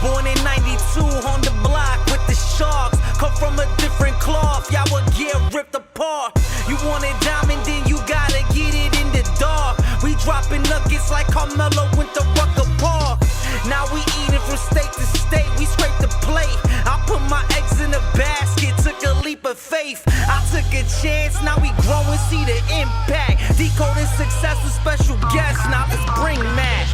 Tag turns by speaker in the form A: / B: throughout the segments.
A: Born in 92 on the block with the Sharks. Come from a different cloth, y'all would get ripped apart. You want it diamond, then you gotta get it in the dark. We dropping nuggets like Carmelo went to Rucker Park. Now we eating from state to state, we scrape the plate. I put my eggs in a basket, took a leap of faith. I took a chance, now we grow and see the impact. Decoding success with special guests, now let's bring Matt.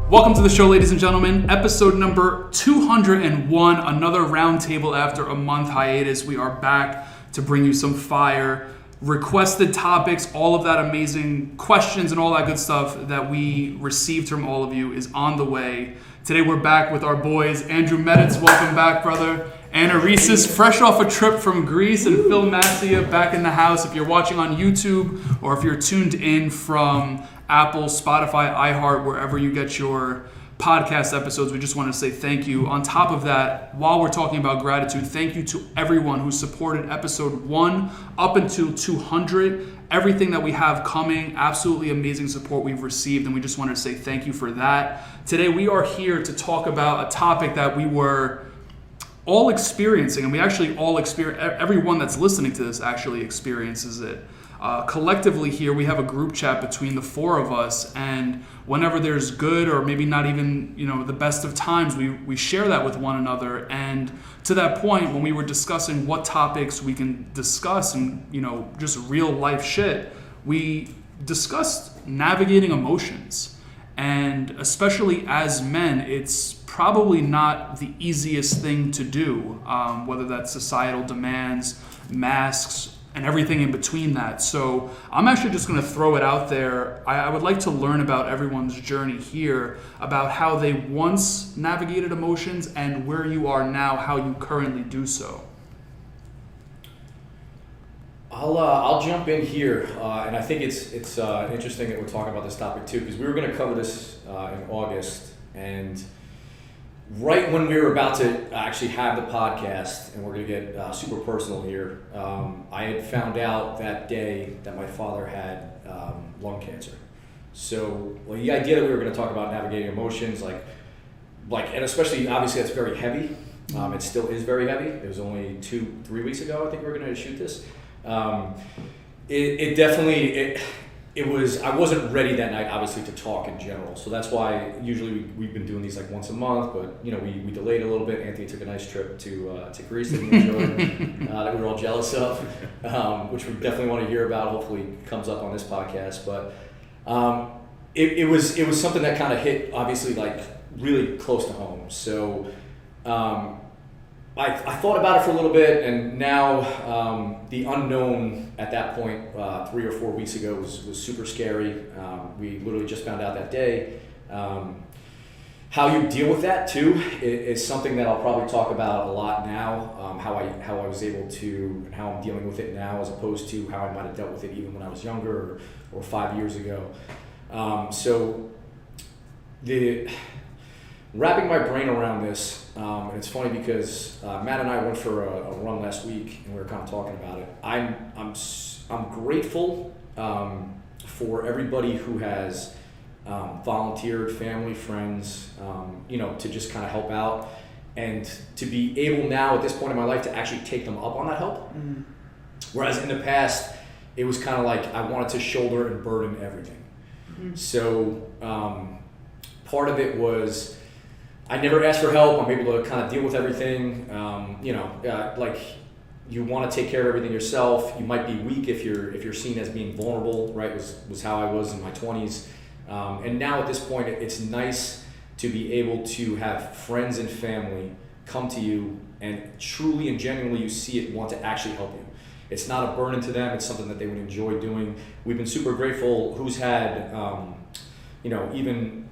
B: Welcome to the show, ladies and gentlemen. Episode number 201, another roundtable after a month hiatus. We are back to bring you some fire, requested topics, all of that amazing questions and all that good stuff that we received from all of you is on the way. Today we're back with our boys, Andrew Meditz, welcome back, brother. And Orisses, fresh off a trip from Greece, and Philip Mascia back in the house. If you're watching on YouTube or if you're tuned in from Apple, Spotify, iHeart, wherever you get your podcast episodes, we just want to say thank you. On top of that, while we're talking about gratitude, thank you to everyone who supported episode 1 up until 200. Everything that we have coming, absolutely amazing support we've received, and we just want to say thank you for that. Today we are here to talk about a topic that we were all experiencing, and we actually all experience, everyone that's listening to this actually experiences it. Collectively here, we have a group chat between the four of us, and whenever there's good or maybe not even, the best of times, we share that with one another. And to that point, when we were discussing what topics we can discuss and, just real life shit, we discussed navigating emotions. And especially as men, it's probably not the easiest thing to do, whether that's societal demands, masks, and everything in between that. So I'm actually just going to throw it out there. I would like to learn about everyone's journey here, about how they once navigated emotions and where you are now, how you currently do so.
C: I'll jump in here, and I think it's interesting that we're talking about this topic too, because we were going to cover this in August, and right when we were about to actually have the podcast, and we're going to get super personal here, I had found out that day that my father had lung cancer. So the idea that we were going to talk about navigating emotions, like, and especially obviously that's very heavy. It still is very heavy. It was only 2-3 weeks ago I think we were going to shoot this. It was, I wasn't ready that night, obviously, to talk in general. So that's why usually we've been doing these like once a month, but we delayed a little bit. Anthony took a nice trip to Greece that we enjoyed, that we were all jealous of, which we definitely want to hear about. Hopefully comes up on this podcast. But it was something that kind of hit, obviously, like really close to home. So I thought about it for a little bit, and now the unknown at that point, 3 or 4 weeks ago, was super scary. We literally just found out that day. How you deal with that too is something that I'll probably talk about a lot now. How I was able to, and how I'm dealing with it now, as opposed to how I might have dealt with it even when I was younger or 5 years ago. So wrapping my brain around this, and it's funny because Matt and I went for a run last week, and we were kind of talking about it. I'm grateful for everybody who has volunteered, family, friends, to just kind of help out, and to be able now at this point in my life to actually take them up on that help. Mm-hmm. Whereas in the past, it was kind of like I wanted to shoulder and burden everything. Mm-hmm. So part of it was, I never asked for help. I'm able to kind of deal with everything. Like you want to take care of everything yourself. You might be weak if you're seen as being vulnerable, right? Was how I was in my 20s. And now at this point, it's nice to be able to have friends and family come to you and truly and genuinely you see it, want to actually help you. It's not a burden to them. It's something that they would enjoy doing. We've been super grateful. Who's had, even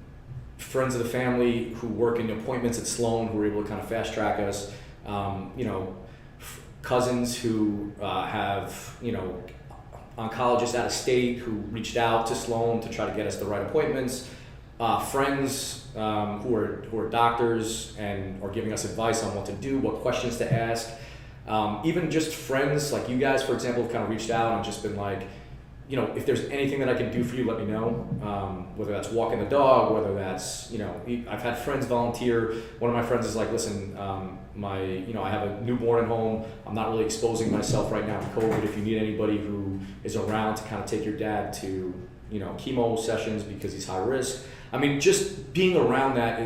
C: friends of the family who work in appointments at Sloan who were able to kind of fast track us, cousins who have, oncologists out of state who reached out to Sloan to try to get us the right appointments, friends who are doctors and are giving us advice on what to do, what questions to ask, even just friends like you guys, for example, have kind of reached out and just been like, if there's anything that I can do for you, let me know. Whether that's walking the dog, whether that's, I've had friends volunteer. One of my friends is like, listen, I have a newborn at home. I'm not really exposing myself right now to COVID. If you need anybody who is around to kind of take your dad to, chemo sessions because he's high risk. I mean, just being around that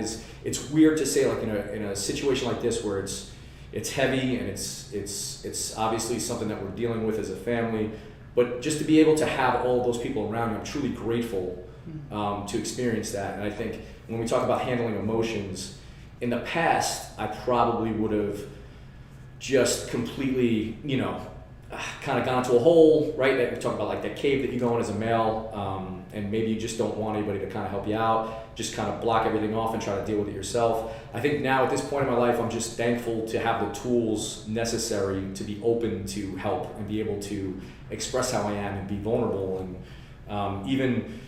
C: it's weird to say, like, in a situation like this where it's heavy and it's obviously something that we're dealing with as a family. But just to be able to have all those people around me, I'm truly grateful to experience that. And I think when we talk about handling emotions, in the past, I probably would have just completely, kind of gone to a hole, right? That we talk about, like that cave that you go in as a male, and maybe you just don't want anybody to kind of help you out. Just kind of block everything off and try to deal with it yourself. I think now at this point in my life, I'm just thankful to have the tools necessary to be open to help and be able to express how I am and be vulnerable. And even,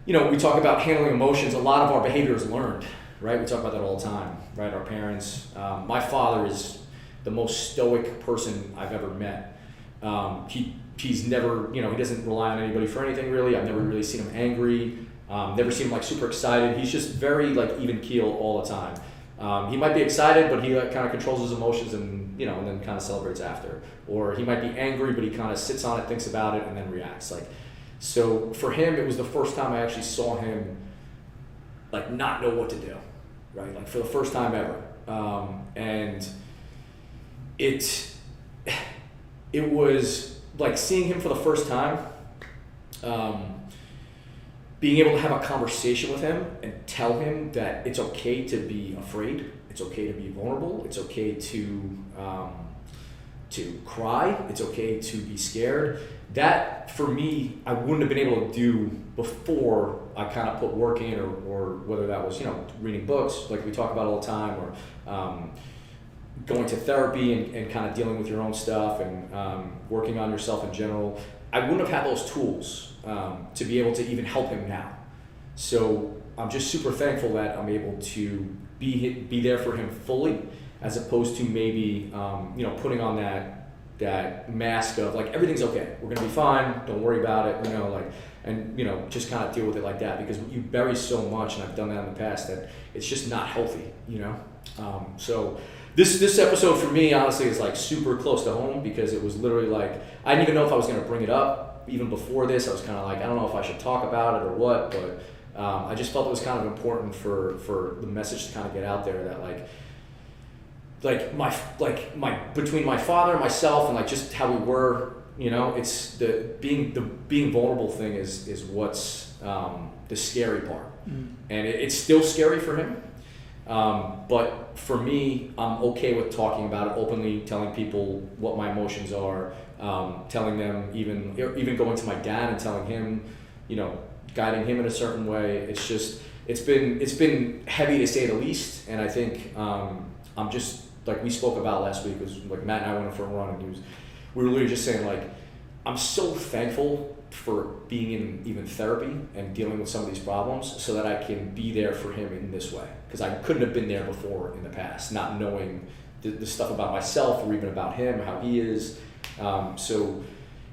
C: we talk about handling emotions. A lot of our behavior is learned, right? We talk about that all the time, right? Our parents. My father is the most stoic person I've ever met. He's never, he doesn't rely on anybody for anything really. I've never really seen him angry. Never seen him like super excited. He's just very like even keel all the time. He might be excited, but he kind of controls his emotions and and then kind of celebrates after. Or he might be angry, but he kind of sits on it, thinks about it, and then reacts. So for him, it was the first time I actually saw him like not know what to do, right? Like for the first time ever, and it was like seeing him for the first time. Being able to have a conversation with him and tell him that it's okay to be afraid, it's okay to be vulnerable, it's okay to cry, it's okay to be scared. That, for me, I wouldn't have been able to do before I kind of put work in, or whether that was, reading books like we talk about all the time, or going to therapy and kind of dealing with your own stuff and working on yourself in general. I wouldn't have had those tools to be able to even help him now. So I'm just super thankful that I'm able to be there for him fully, as opposed to maybe putting on that mask of like everything's okay, we're gonna be fine, don't worry about it, and just kind of deal with it like that, because you bury so much, and I've done that in the past, that it's just not healthy, So this episode for me honestly is like super close to home, because it was literally like I didn't even know if I was gonna bring it up. Even before this, I was kind of like, I don't know if I should talk about it or what, but I just felt it was kind of important for the message to kind of get out there that between my father and myself and like just how we were, it's the being vulnerable thing is what's the scary part, and it's still scary for him, but for me, I'm okay with talking about it openly, telling people what my emotions are. Telling them, even going to my dad and telling him, guiding him in a certain way. It's just, it's been heavy to say the least. And I think I'm just, like we spoke about last week, was like Matt and I went for a run, and we were literally just saying like, I'm so thankful for being in even therapy and dealing with some of these problems so that I can be there for him in this way. Because I couldn't have been there before in the past, not knowing the stuff about myself or even about him, how he is. So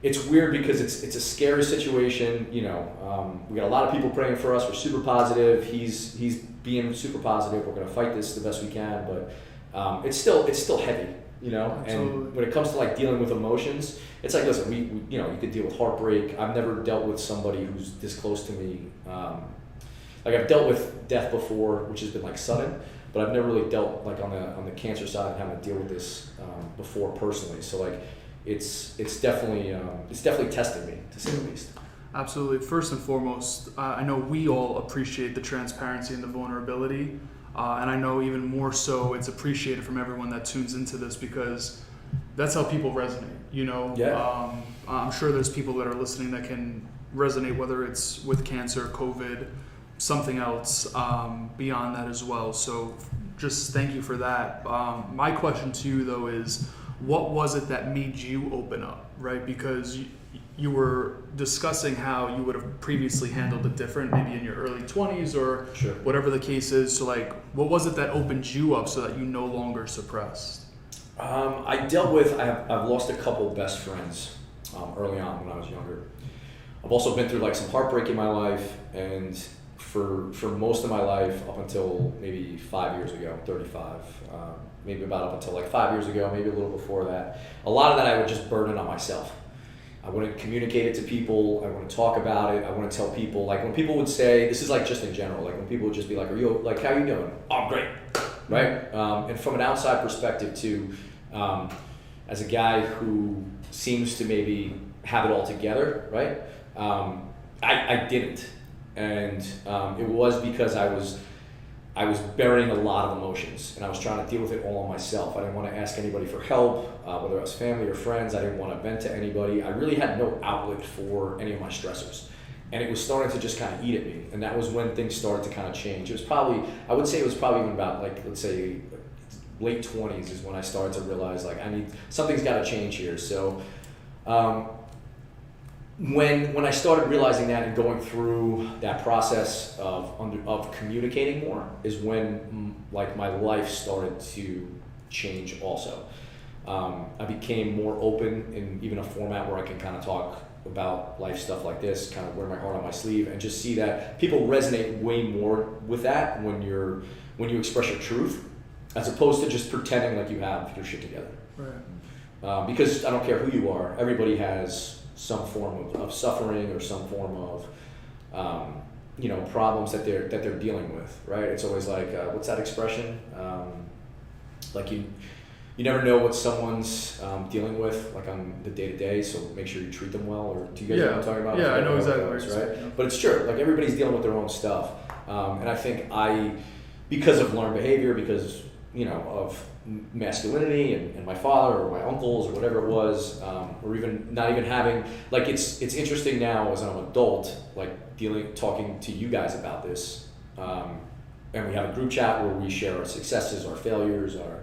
C: it's weird because it's a scary situation. We got a lot of people praying for us. We're super positive. He's being super positive. We're going to fight this the best we can, but it's still heavy,
B: Absolutely.
C: And when it comes to like dealing with emotions, it's like, listen, we you could deal with heartbreak. I've never dealt with somebody who's this close to me. Like I've dealt with death before, which has been like sudden, but I've never really dealt like on the cancer side and having to deal with this before personally. So like, it's definitely tested me, to say the least.
B: Absolutely. First and foremost, I know we all appreciate the transparency and the vulnerability, and I know even more so it's appreciated from everyone that tunes into this, because that's how people resonate.
C: Yeah.
B: I'm sure there's people that are listening that can resonate, whether it's with cancer, COVID, something else beyond that as well. So just thank you for that. My question to you though is, what was it that made you open up, right? Because you were discussing how you would have previously handled it different, maybe in your early 20s or
C: Sure.
B: Whatever the case is. So like, what was it that opened you up so that you no longer suppressed?
C: I've lost a couple best friends early on when I was younger. I've also been through like some heartbreak in my life, and for most of my life up until maybe 5 years ago, 35, maybe about up until like 5 years ago, maybe a little before that, a lot of that I would just burden on myself. I wouldn't communicate it to people. I wouldn't talk about it. I wouldn't tell people. Like when people would say, this is like just in general, like when people would just be like, how you doing? Oh, I'm great, right? And from an outside perspective too, as a guy who seems to maybe have it all together, right? I didn't. And it was because I was burying a lot of emotions, and I was trying to deal with it all on myself. I didn't want to ask anybody for help, whether it was family or friends. I didn't want to vent to anybody. I really had no outlet for any of my stressors. And it was starting to just kind of eat at me. And that was when things started to kind of change. It was probably, I would say it was probably even about like, let's say late 20s is when I started to realize like something's got to change here. So when I started realizing that and going through that process of communicating more is when like my life started to change also. I became more open in even a format where I can kind of talk about life stuff like this, kind of wear my heart on my sleeve, and just see that people resonate way more with that when you express your truth, as opposed to just pretending like you have your shit together.
B: Right.
C: Because I don't care who you are, everybody has some form of suffering or some form of problems that they're dealing with, right? It's always like what's that expression? Like you never know what someone's dealing with, like on the day-to-day, so make sure you treat them well. Or do you guys know what I'm talking about?
B: Yeah, I know exactly what
C: you're
B: saying,
C: right?
B: yeah.
C: But it's true, like everybody's dealing with their own stuff. And I think because of learned behavior, because, of masculinity and my father or my uncles or whatever it was, or even not even having, like it's interesting now as I'm an adult, like talking to you guys about this. And we have a group chat where we share our successes, our failures, our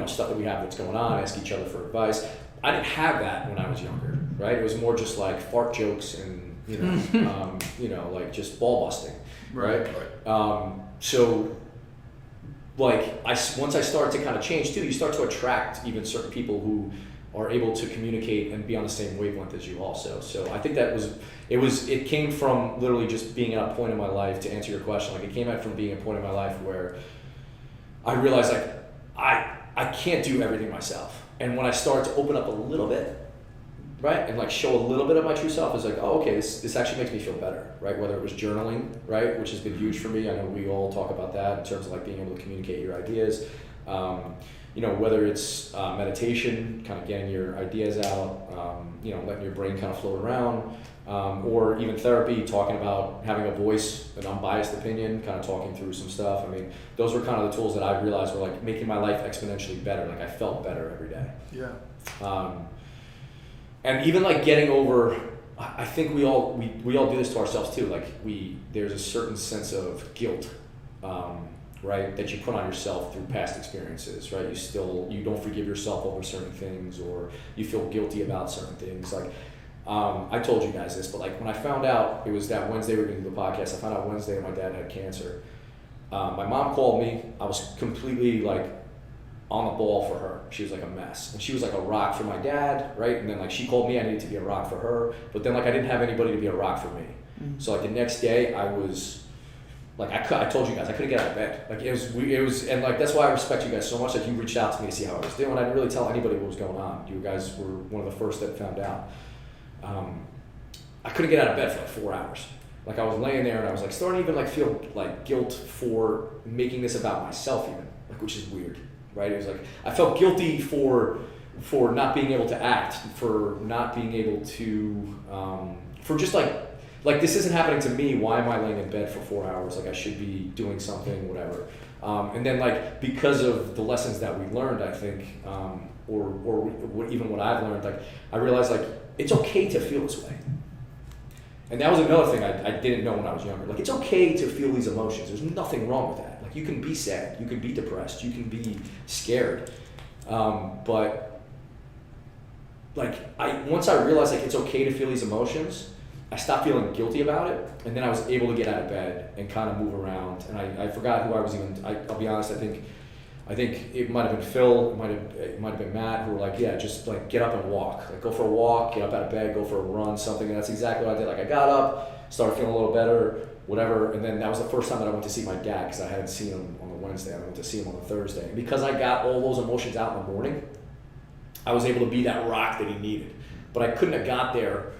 C: stuff that we have that's going on, ask each other for advice. I didn't have that when I was younger, right? It was more just like fart jokes and, like just ball busting, right? So like once I started to kind of change too, you start to attract even certain people who are able to communicate and be on the same wavelength as you also. So I think it came from literally just being at a point in my life, to answer your question, like it came out from being a point in my life where I realized like, I can't do everything myself. And when I started to open up a little bit, right, and like show a little bit of my true self, it's like, oh, okay, this actually makes me feel better, right? Whether it was journaling, right, which has been huge for me. I know we all talk about that in terms of like being able to communicate your ideas. Whether it's meditation, kind of getting your ideas out, letting your brain kind of float around, or even therapy, talking about having a voice, an unbiased opinion, kind of talking through some stuff. I mean, those were kind of the tools that I realized were like making my life exponentially better. Like I felt better every day.
B: Yeah.
C: And even like getting over, I think we all do this to ourselves too. Like there's a certain sense of guilt, right, that you put on yourself through past experiences, right? You don't forgive yourself over certain things, or you feel guilty about certain things. Like, I told you guys this, but like when I found out, it was that Wednesday we were going to do the podcast, I found out Wednesday that my dad had cancer. My mom called me. I was completely like on the ball for her. She was like a mess. And she was like a rock for my dad, right? And then like she called me, I needed to be a rock for her. But then like I didn't have anybody to be a rock for me. Mm-hmm. So like the next day I was like, I told you guys, I couldn't get out of bed. Like it was, and like that's why I respect you guys so much that you reached out to me to see how I was doing. I didn't really tell anybody what was going on. You guys were one of the first that found out. I couldn't get out of bed for like 4 hours. Like I was laying there and I was like starting to even like feel like guilt for making this about myself even, like, which is weird, right? It was like, I felt guilty for not being able to act, for not being able to, for just like this isn't happening to me. Why am I laying in bed for 4 hours? Like I should be doing something, whatever. And then like, because of the lessons that we learned, I think, or even what I've learned, like I realized like, it's okay to feel this way. And that was another thing I didn't know when I was younger. Like, it's okay to feel these emotions. There's nothing wrong with that. Like, you can be sad. You can be depressed. You can be scared. But, like, once I realized, like, it's okay to feel these emotions, I stopped feeling guilty about it. And then I was able to get out of bed and kind of move around. And I forgot who I was even, I'll be honest, I think I think it might have been Phil, it might have been Matt, who were like, yeah, just like get up and walk. Like go for a walk, get up out of bed, go for a run, something. And that's exactly what I did. Like I got up, started feeling a little better, whatever. And then that was the first time that I went to see my dad, because I hadn't seen him on the Wednesday. I went to see him on the Thursday. And because I got all those emotions out in the morning, I was able to be that rock that he needed. But I couldn't have got there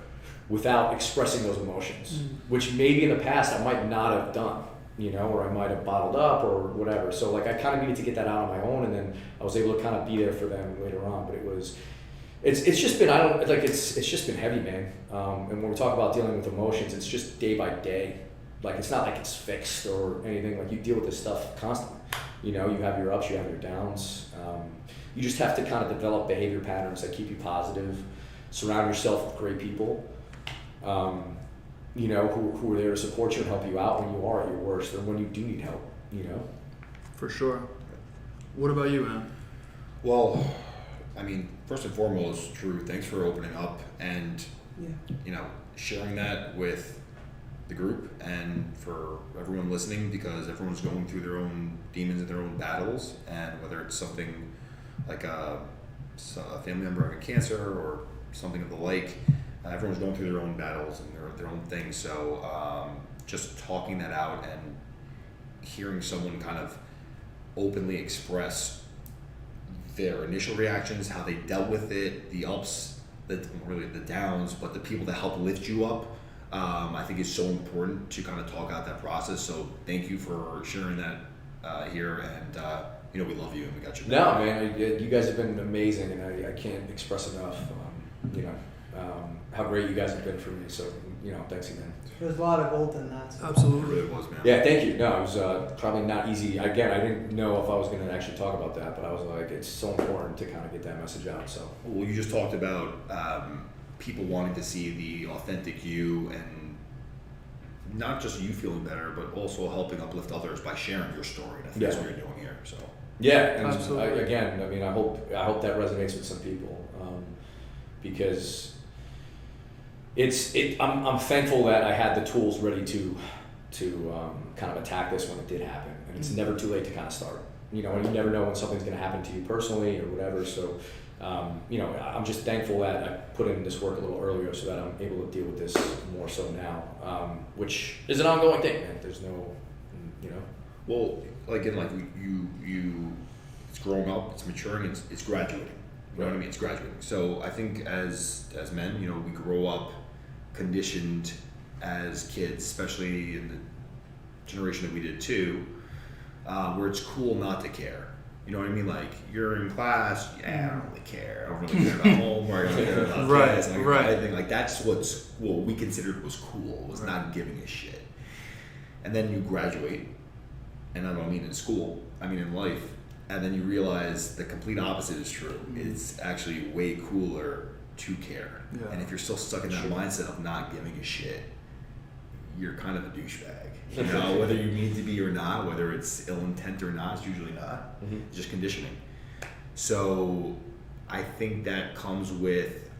C: without expressing those emotions, which maybe in the past I might not have done. Or I might have bottled up or whatever. So like I kind of needed to get that out on my own, and then I was able to kind of be there for them later on. But it's just been, it's just been heavy, man. And when we talk about dealing with emotions, it's just day by day. Like it's not like it's fixed or anything. Like you deal with this stuff constantly. You have your ups, you have your downs. You just have to kind of develop behavior patterns that keep you positive. Surround yourself with great people. Who are there to support you and help you out when you are at your worst or when you do need help,
B: For sure. What about you, man?
D: Well, I mean, first and foremost, Drew, thanks for opening up and, sharing that with the group and for everyone listening, because everyone's going through their own demons and their own battles, and whether it's something like a family member having cancer or something of the like, everyone's going through their own battles and their own things. So just talking that out and hearing someone kind of openly express their initial reactions, how they dealt with it, the ups, the downs, but the people that help lift you up, I think is so important to kind of talk out that process. So thank you for sharing that here, and we love you and we got you.
C: No, man, you guys have been amazing, and I can't express enough, how great you guys have been for me. So, thanks again.
E: There's a lot of gold in that. So.
B: Absolutely.
D: It really was, man.
C: Yeah, thank you. No, it was probably not easy. Again, I didn't know if I was going to actually talk about that, but I was like, it's so important to kind of get that message out. So.
D: Well, you just talked about people wanting to see the authentic you, and not just you feeling better, but also helping uplift others by sharing your story. And I think that's what you're doing here. So.
C: Yeah, and
B: absolutely.
C: I hope that resonates with some people, because I'm thankful that I had the tools ready to kind of attack this when it did happen, and it's never too late to kind of start. And you never know when something's going to happen to you personally or whatever. So, I'm just thankful that I put in this work a little earlier so that I'm able to deal with this more so now, which is an ongoing thing, man. There's no,
D: Well, again, like you, it's growing up, it's maturing, it's graduating. You know what I mean? It's graduating. So I think as men, we grow up conditioned as kids, especially in the generation that we did too, where it's cool not to care. You know what I mean? Like you're in class, I don't really care. I don't really care about homework. I don't care about class.
B: Right.
D: Anything. Like that's what we considered was cool, was not giving a shit. And then you graduate, and I don't mean in school, I mean in life. And then you realize the complete opposite is true. It's actually way cooler to care.
B: Yeah.
D: And if you're still stuck in that mindset of not giving a shit, you're kind of a douchebag. Whether you mean to be or not, whether it's ill intent or not, it's usually not. It's just conditioning. So I think that comes with,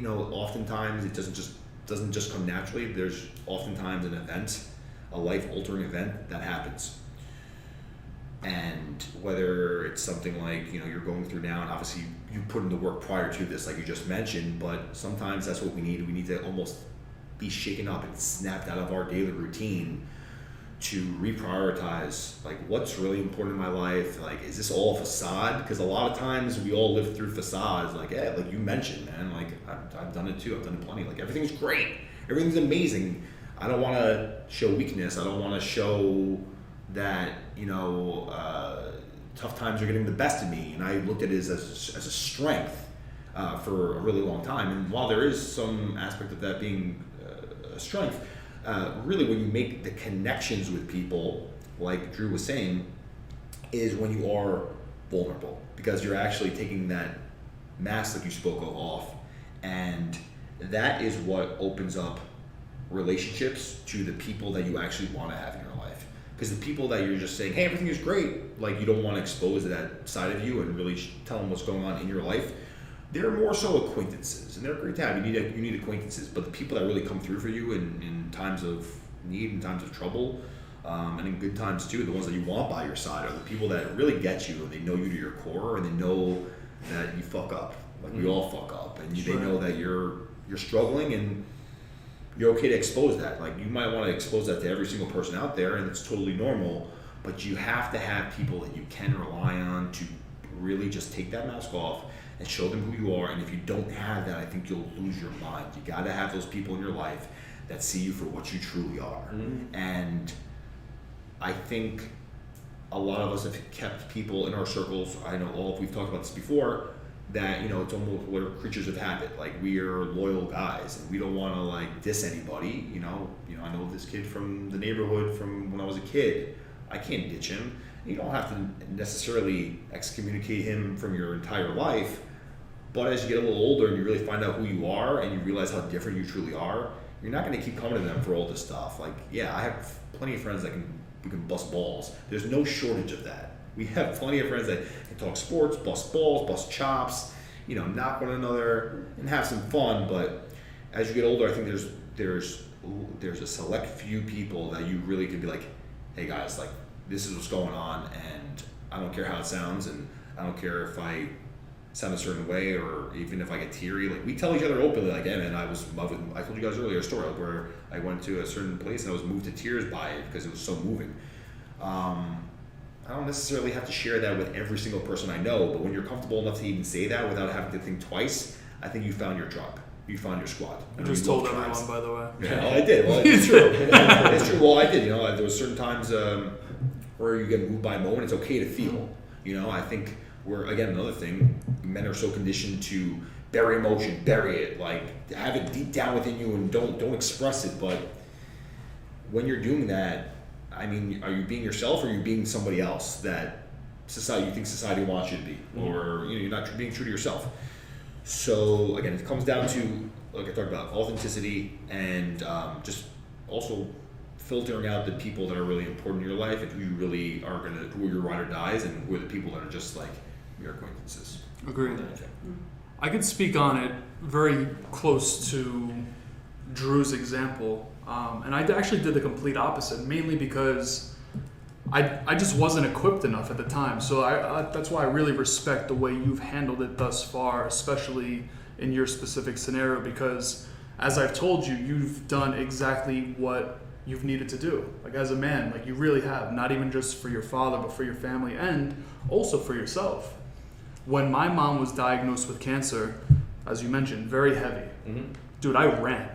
D: oftentimes it doesn't just come naturally. There's oftentimes an event, a life-altering event that happens. And whether it's something like, you're going through now, and obviously you put in the work prior to this, like you just mentioned, but sometimes that's what we need. We need to almost be shaken up and snapped out of our daily routine to reprioritize, like what's really important in my life. Like, is this all facade? Because a lot of times we all live through facades. Like, yeah, like you mentioned, man, like I've done it too. I've done it plenty. Like everything's great. Everything's amazing. I don't want to show weakness. I don't want to show that, tough times are getting the best of me. And I looked at it as a strength for a really long time. And while there is some aspect of that being a strength, really when you make the connections with people, like Drew was saying, is when you are vulnerable, because you're actually taking that mask that you spoke of off. And that is what opens up relationships to the people that you actually want to have in your life. Because the people that you're just saying, hey, everything is great, like you don't want to expose that side of you and really tell them what's going on in your life, they're more so acquaintances, and they're great to have. You need acquaintances, but the people that really come through for you in times of need and times of trouble, And in good times too, the ones that you want by your side are the people that really get you and they know you to your core and they know that you fuck up. Like we all fuck up, and they know that you're struggling and you're okay to expose that. Like you might want to expose that to every single person out there, and it's totally normal. But you have to have people that you can rely on to really just take that mask off and show them who you are. And if you don't have that, I think you'll lose your mind. You got to have those people in your life that see you for what you truly are. And I think a lot of us have kept people in our circles. I know we've talked about this before, that, you know, it's almost, we're creatures of habit. Like we are loyal guys and we don't want to like diss anybody. You know, I know this kid from the neighborhood from when I was a kid. I can't ditch him. You don't have to necessarily excommunicate him from your entire life, but as you get a little older and you really find out who you are and you realize how different you truly are, you're not going to keep coming to them for all this stuff. Like, yeah, I have plenty of friends that we can bust balls. There's no shortage of that. We have plenty of friends that can talk sports, bust balls, bust chops, you know, knock one another and have some fun. But as you get older, I think there's a select few people that you really can be like, hey guys, like this is what's going on, and I don't care how it sounds, and I don't care if I sound a certain way or even if I get teary. Like we tell each other openly. Like, and I told you guys earlier a story where I went to a certain place and I was moved to tears by it because it was so moving. I don't necessarily have to share that with every single person I know, but when you're comfortable enough to even say that without having to think twice, I think you found your tribe. You found your squad.
B: I just told everyone, by the way.
D: Yeah, I did. Well, it's true. It's true. Well, I did. You know, there were certain times where you get moved by a moment. It's okay to feel. You know, I think again, another thing, men are so conditioned to bury emotion, bury it, like have it deep down within you and don't express it. But when you're doing that, I mean, are you being yourself or are you being somebody else that you think society wants you to be? Or, you know, you're not being true to yourself. So again, it comes down to, like I talked about, authenticity and just also filtering out the people that are really important in your life and who you really are who are your ride or dies, and who are the people that are just like your acquaintances.
B: Agreed. I could speak on it very close to Drew's example, and I actually did the complete opposite, mainly because I just wasn't equipped enough at the time. So that's why I really respect the way you've handled it thus far, especially in your specific scenario, because as I've told you, you've done exactly what you've needed to do. Like as a man, like you really have, not even just for your father, but for your family and also for yourself. When my mom was diagnosed with cancer, as you mentioned, very heavy, dude, I ran.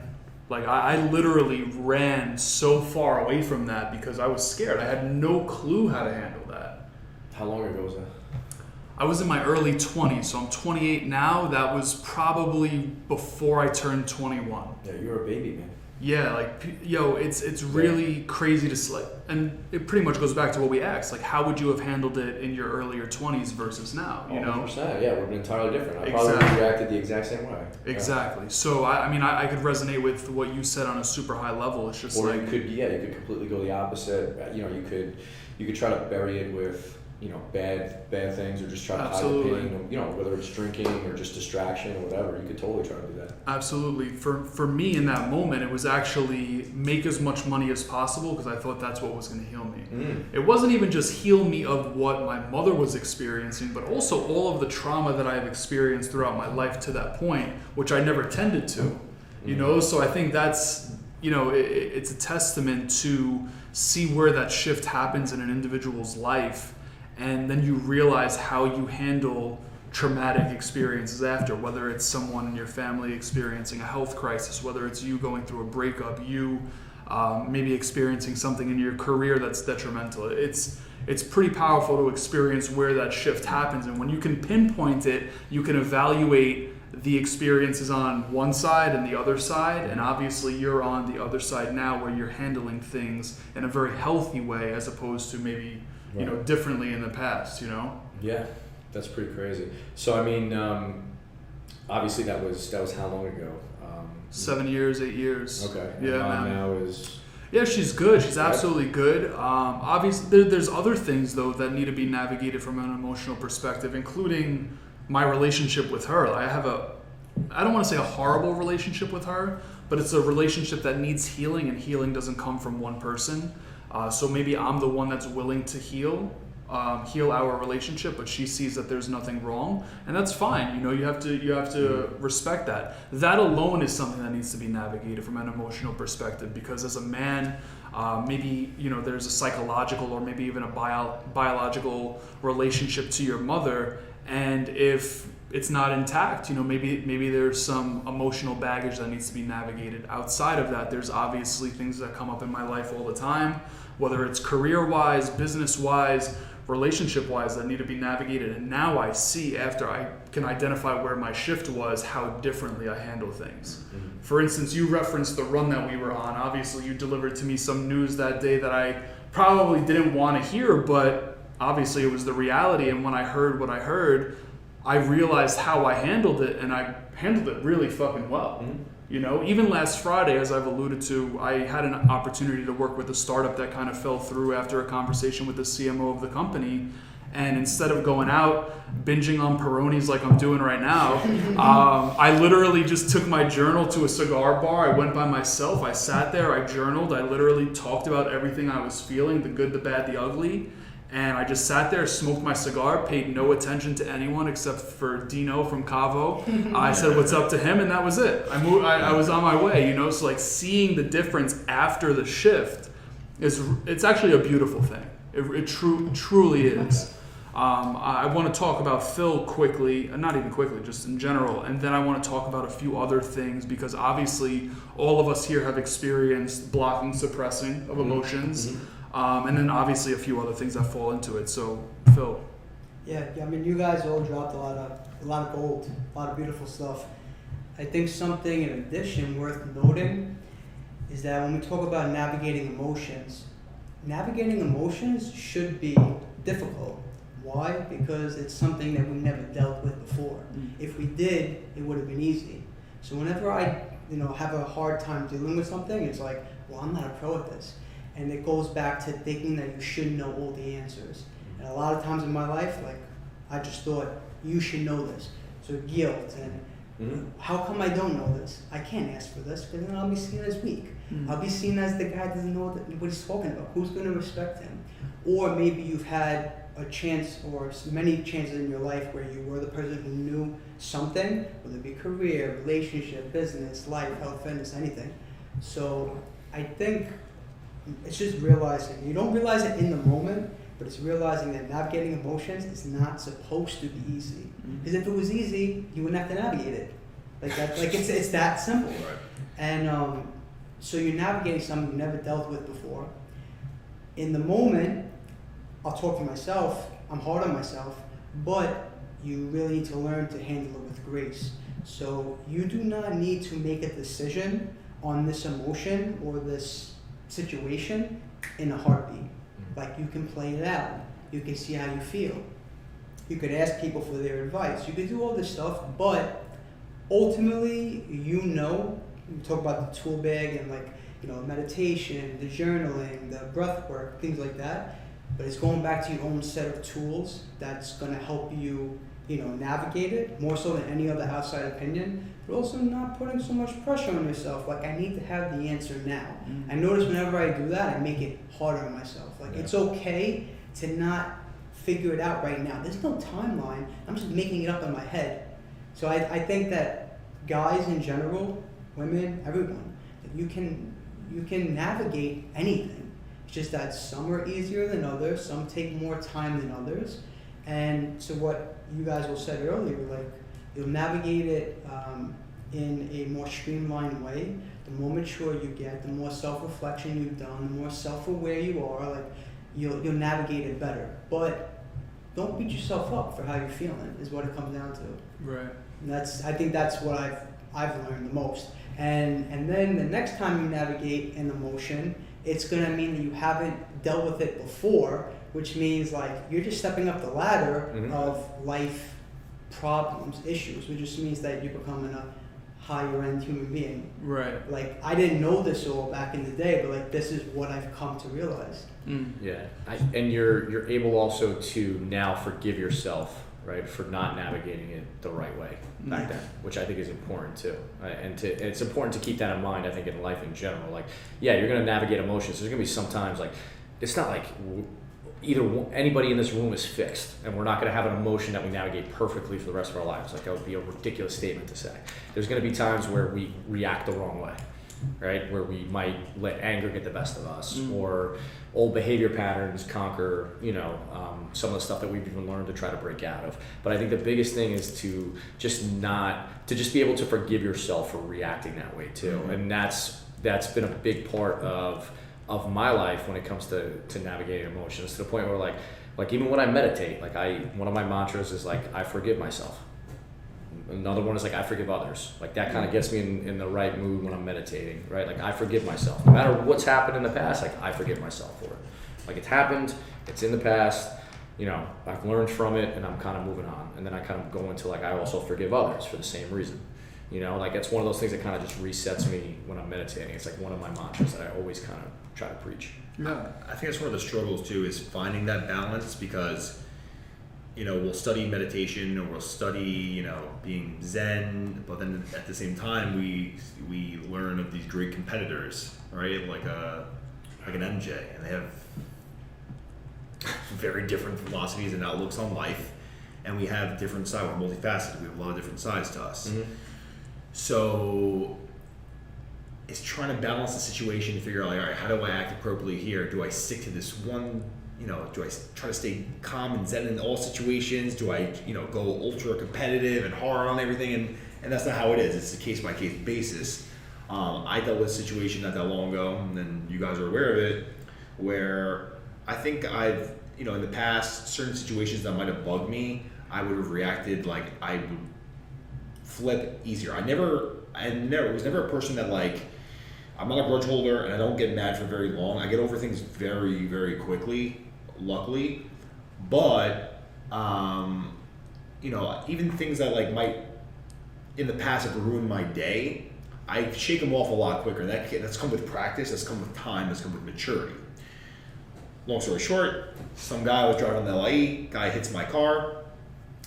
B: Like I literally ran so far away from that because I was scared. I had no clue how to handle that.
C: How long ago was that?
B: I was in my early 20s, so I'm 28 now. That was probably before I turned 21.
C: Yeah, you were a baby, man.
B: Yeah, like, yo, it's really crazy to slip. And it pretty much goes back to what we asked. Like, how would you have handled it in your earlier 20s versus now, you know?
C: 100%, yeah, it would have been entirely different. I probably would have reacted the exact same way.
B: Exactly. Yeah. So, I could resonate with what you said on a super high level. It's just
C: you could completely go the opposite. You know, you could try to bury it with, you know, bad things, or just try to hide the pain, you know, whether it's drinking or just distraction or whatever. You could totally try to do that.
B: Absolutely. For me in that moment, it was actually make as much money as possible because I thought that's what was going to heal me. It wasn't even just heal me of what my mother was experiencing, but also all of the trauma that I have experienced throughout my life to that point, which I never tended to, you know? So I think that's, you know, it's a testament to see where that shift happens in an individual's life. And then you realize how you handle traumatic experiences after, whether it's someone in your family experiencing a health crisis, whether it's you going through a breakup, you maybe experiencing something in your career that's detrimental. It's pretty powerful to experience where that shift happens. And when you can pinpoint it, you can evaluate the experiences on one side and the other side. And obviously you're on the other side now where you're handling things in a very healthy way as opposed to maybe you know, differently in the past, you know?
C: Yeah, that's pretty crazy. So, I mean, obviously that was how long ago?
B: 7 years, 8 years.
C: Okay.
B: Yeah,
C: Mom now is...
B: Yeah, she's good. She's absolutely good. Obviously, there's other things, though, that need to be navigated from an emotional perspective, including my relationship with her. I don't want to say a horrible relationship with her, but it's a relationship that needs healing, and healing doesn't come from one person. So maybe I'm the one that's willing to heal our relationship, but she sees that there's nothing wrong, and that's fine. You have to respect that. That alone is something that needs to be navigated from an emotional perspective, because as a man, maybe there's a psychological or maybe even a biological relationship to your mother, and if it's not intact, maybe there's some emotional baggage that needs to be navigated. Outside of that, there's obviously things that come up in my life all the time, whether it's career-wise, business-wise, relationship-wise, that need to be navigated. And now I see, after I can identify where my shift was, how differently I handle things. Mm-hmm. For instance, you referenced the run that we were on. Obviously, you delivered to me some news that day that I probably didn't want to hear, but obviously it was the reality. And when I heard what I heard, I realized how I handled it, and I handled it really fucking well. Mm-hmm. Even last Friday, as I've alluded to, I had an opportunity to work with a startup that kind of fell through after a conversation with the CMO of the company. And instead of going out binging on Peronis like I'm doing right now, I literally just took my journal to a cigar bar. I went by myself. I sat there. I journaled. I literally talked about everything I was feeling, the good, the bad, the ugly. And I just sat there, smoked my cigar, paid no attention to anyone except for Dino from Cavo. I said what's up to him, and that was it. I was on my way, So like seeing the difference after the shift it's actually a beautiful thing. It truly is. I want to talk about Phil quickly, not even quickly, just in general, and then I want to talk about a few other things, because obviously all of us here have experienced blocking, suppressing of emotions. Mm-hmm. And then obviously a few other things that fall into it. So, Phil.
E: Yeah, I mean, you guys all dropped a lot of gold, a lot of beautiful stuff. I think something in addition worth noting is that when we talk about navigating emotions should be difficult. Why? Because it's something that we never dealt with before. If we did, it would have been easy. So whenever I, have a hard time dealing with something, it's like, well, I'm not a pro at this. And it goes back to thinking that you should know all the answers. And a lot of times in my life, I just thought, you should know this. So guilt and how come I don't know this? I can't ask for this, because then I'll be seen as weak. I'll be seen as the guy that doesn't know what he's talking about. Who's going to respect him? Or maybe you've had a chance or many chances in your life where you were the person who knew something, whether it be career, relationship, business, life, health, fitness, anything. So I think it's just realizing. You don't realize it in the moment, but it's realizing that navigating emotions is not supposed to be easy. Because if it was easy, you wouldn't have to navigate it. It's that simple.
D: Right.
E: And so you're navigating something you never dealt with before. In the moment, I'll talk for myself. I'm hard on myself, but you really need to learn to handle it with grace. So you do not need to make a decision on this emotion or this situation in a heartbeat. Like, you can play it out. You can see how you feel. You could ask people for their advice. You could do all this stuff, but ultimately, we talk about the tool bag and meditation, the journaling, the breath work, things like that. But it's going back to your own set of tools that's going to help you, navigate it more so than any other outside opinion. But also not putting so much pressure on yourself. Like, I need to have the answer now. I notice whenever I do that, I make it harder on myself. It's okay to not figure it out right now. There's no timeline. I'm just making it up in my head. So I think that guys in general, women, everyone, you can navigate anything. It's just that some are easier than others. Some take more time than others. And so what you guys all said earlier, you'll navigate it in a more streamlined way. The more mature you get, the more self-reflection you've done, the more self-aware you are, you'll navigate it better. But don't beat yourself up for how you're feeling, is what it comes down to.
B: Right.
E: And I think that's what I've learned the most. And then the next time you navigate an emotion, it's gonna mean that you haven't dealt with it before, which means you're just stepping up the ladder of life problems, issues, which just means that you're becoming a higher end human being.
B: Right.
E: I didn't know this all back in the day, but this is what I've come to realize.
C: Yeah, and you're able also to now forgive yourself, right, for not navigating it the right way back then, which I think is important too. Right? And it's important to keep that in mind. I think in life in general, you're going to navigate emotions. There's going to be some times it's not like anybody in this room is fixed, and we're not going to have an emotion that we navigate perfectly for the rest of our lives. Like, that would be a ridiculous statement to say. There's going to be times where we react the wrong way, right? Where we might let anger get the best of us, or old behavior patterns conquer, some of the stuff that we've even learned to try to break out of. But I think the biggest thing is to just be able to forgive yourself for reacting that way too. And that's been a big part of my life when it comes to navigating emotions, to the point where like even when I meditate, one of my mantras is like, I forgive myself. Another one is like, I forgive others. Like, that kind of gets me in the right mood when I'm meditating, right? Like, I forgive myself. No matter what's happened in the past, like, I forgive myself for it. Like, it's happened, it's in the past, I've learned from it, and I'm kind of moving on. And then I kind of go into, like, I also forgive others for the same reason. Like, it's one of those things that kind of just resets me when I'm meditating. It's like one of my mantras that I always kind of try to preach.
B: Yeah.
D: I think that's one of the struggles too, is finding that balance, because we'll study meditation, or we'll study, being Zen, but then at the same time we learn of these great competitors, right? Like an MJ, and they have very different philosophies and outlooks on life, and we have different sides. We're multifaceted. We have a lot of different sides to us. Mm-hmm. So it's trying to balance the situation to figure out, like, all right, how do I act appropriately here? Do I stick to this one? Do I try to stay calm and zen in all situations? Do I, go ultra competitive and hard on everything? And that's not how it is. It's a case-by-case basis. I dealt with a situation not that long ago, and then you guys are aware of it, where I think I've, in the past, certain situations that might have bugged me, I would have reacted like I would flip easier. I was never a person that, like, I'm not a grudge holder, and I don't get mad for very long. I get over things very, very quickly, luckily. But, even things that might in the past have ruined my day, I shake them off a lot quicker. That's come with practice, that's come with time, that's come with maturity. Long story short, some guy was driving on the LIE, guy hits my car,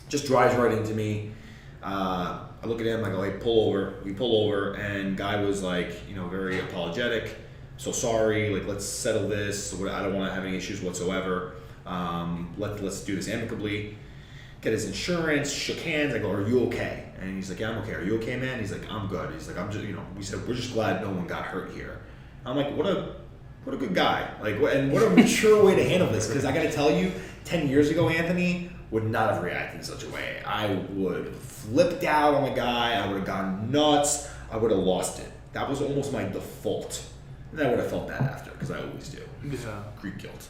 D: just drives right into me. I look at him, I go, hey, pull over. We pull over, and guy was very apologetic. So sorry, let's settle this. I don't want to have any issues whatsoever. Let's do this amicably. Get his insurance, shook hands. I go, are you okay? And he's like, yeah, I'm okay. Are you okay, man? He's like, I'm good. He's like, I'm just, we said, we're just glad no one got hurt here. I'm like, what a good guy. And what a mature way to handle this. Because I got to tell you, 10 years ago, Anthony would not have reacted in such a way. I would have flipped out on the guy. I would have gone nuts. I would have lost it. That was almost my default. And I would have felt bad after, because I always do.
B: Yeah.
D: Greek guilt.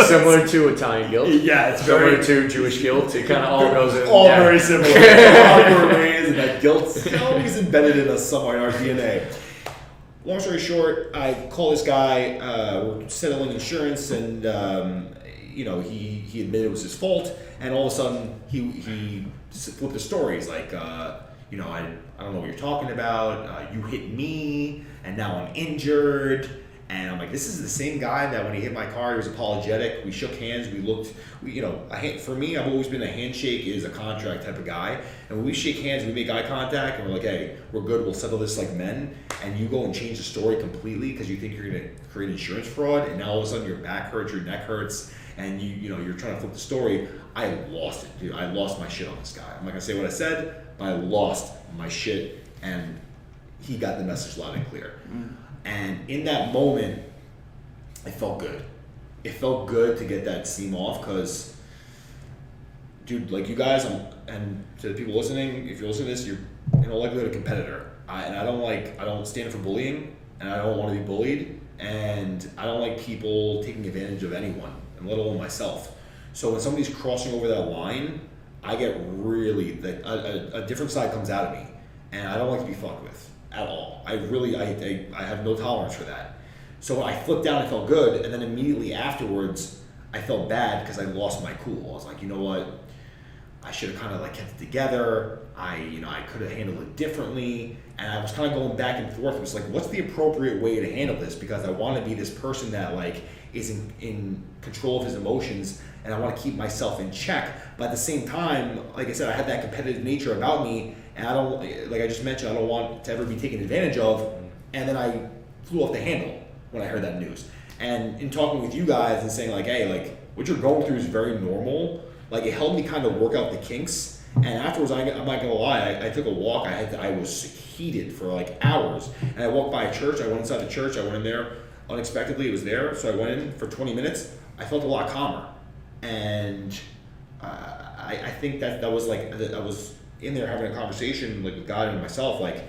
C: Similar to Italian guilt.
D: Yeah, it's
C: similar to Jewish guilt. It kind of all goes in.
D: All very similar. All ways, and that guilt's always embedded in us somewhere in our DNA. Long story short, I call this guy. We're settling insurance, and he admitted it was his fault. And all of a sudden, he flipped the story. He's like, I don't know what you're talking about. You hit me, and now I'm injured. And I'm like, this is the same guy that when he hit my car, he was apologetic. We shook hands. We looked, for me, I've always been a handshake is a contract type of guy. And when we shake hands, we make eye contact, and we're like, hey, we're good. We'll settle this like men. And you go and change the story completely because you think you're going to create insurance fraud. And now all of a sudden your back hurts, your neck hurts, and you're trying to flip the story. I lost it, dude. I lost my shit on this guy. I'm not going to say what I said, but I lost my shit. And he got the message loud and clear. And in that moment, it felt good. It felt good to get that steam off because, dude, like you guys, and to the people listening, if you're listening to this, you're in all likelihood a competitor. I don't stand for bullying, and I don't want to be bullied, and I don't like people taking advantage of anyone, and let alone myself. So when somebody's crossing over that line, I get really, a different side comes out of me, and I don't like to be fucked with. At all. I have no tolerance for that. So I flipped out, I felt good, and then immediately afterwards, I felt bad because I lost my cool. I was like, you know what? I should have kind of kept it together. I could have handled it differently, and I was kind of going back and forth. It was like, what's the appropriate way to handle this? Because I want to be this person that is in control of his emotions, and I want to keep myself in check. But at the same time, like I said, I had that competitive nature about me. And I don't, like I just mentioned, I don't want to ever be taken advantage of. And then I flew off the handle when I heard that news. And in talking with you guys and saying like, hey, like what you're going through is very normal. Like it helped me kind of work out the kinks. And afterwards, I'm not gonna lie, I took a walk. I was heated for like hours. And I walked by a church. I went inside the church. I went in there unexpectedly. It was there, so I went in for 20 minutes. I felt a lot calmer. And I think that was like I was in there having a conversation like with God and myself, like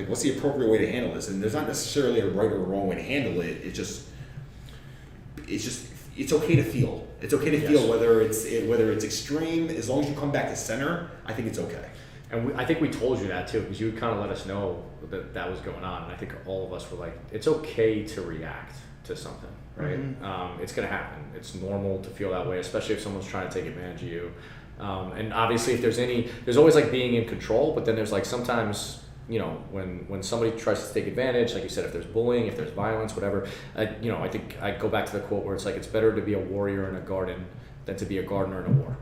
D: what's the appropriate way to handle this? And there's not necessarily a right or wrong way to handle it. It's okay to feel. It's okay to feel whether it's extreme. As long as you come back to center, I think it's okay.
C: And I think we told you that too, because you kind of let us know that was going on. And I think all of us were like, it's okay to react to something, right? Mm-hmm. It's going to happen. It's normal to feel that way, especially if someone's trying to take advantage of you. And obviously if there's always like being in control, but then there's like sometimes, you know, when somebody tries to take advantage, like you said, if there's bullying, if there's violence, whatever, I think I go back to the quote where it's like, it's better to be a warrior in a garden than to be a gardener in a war,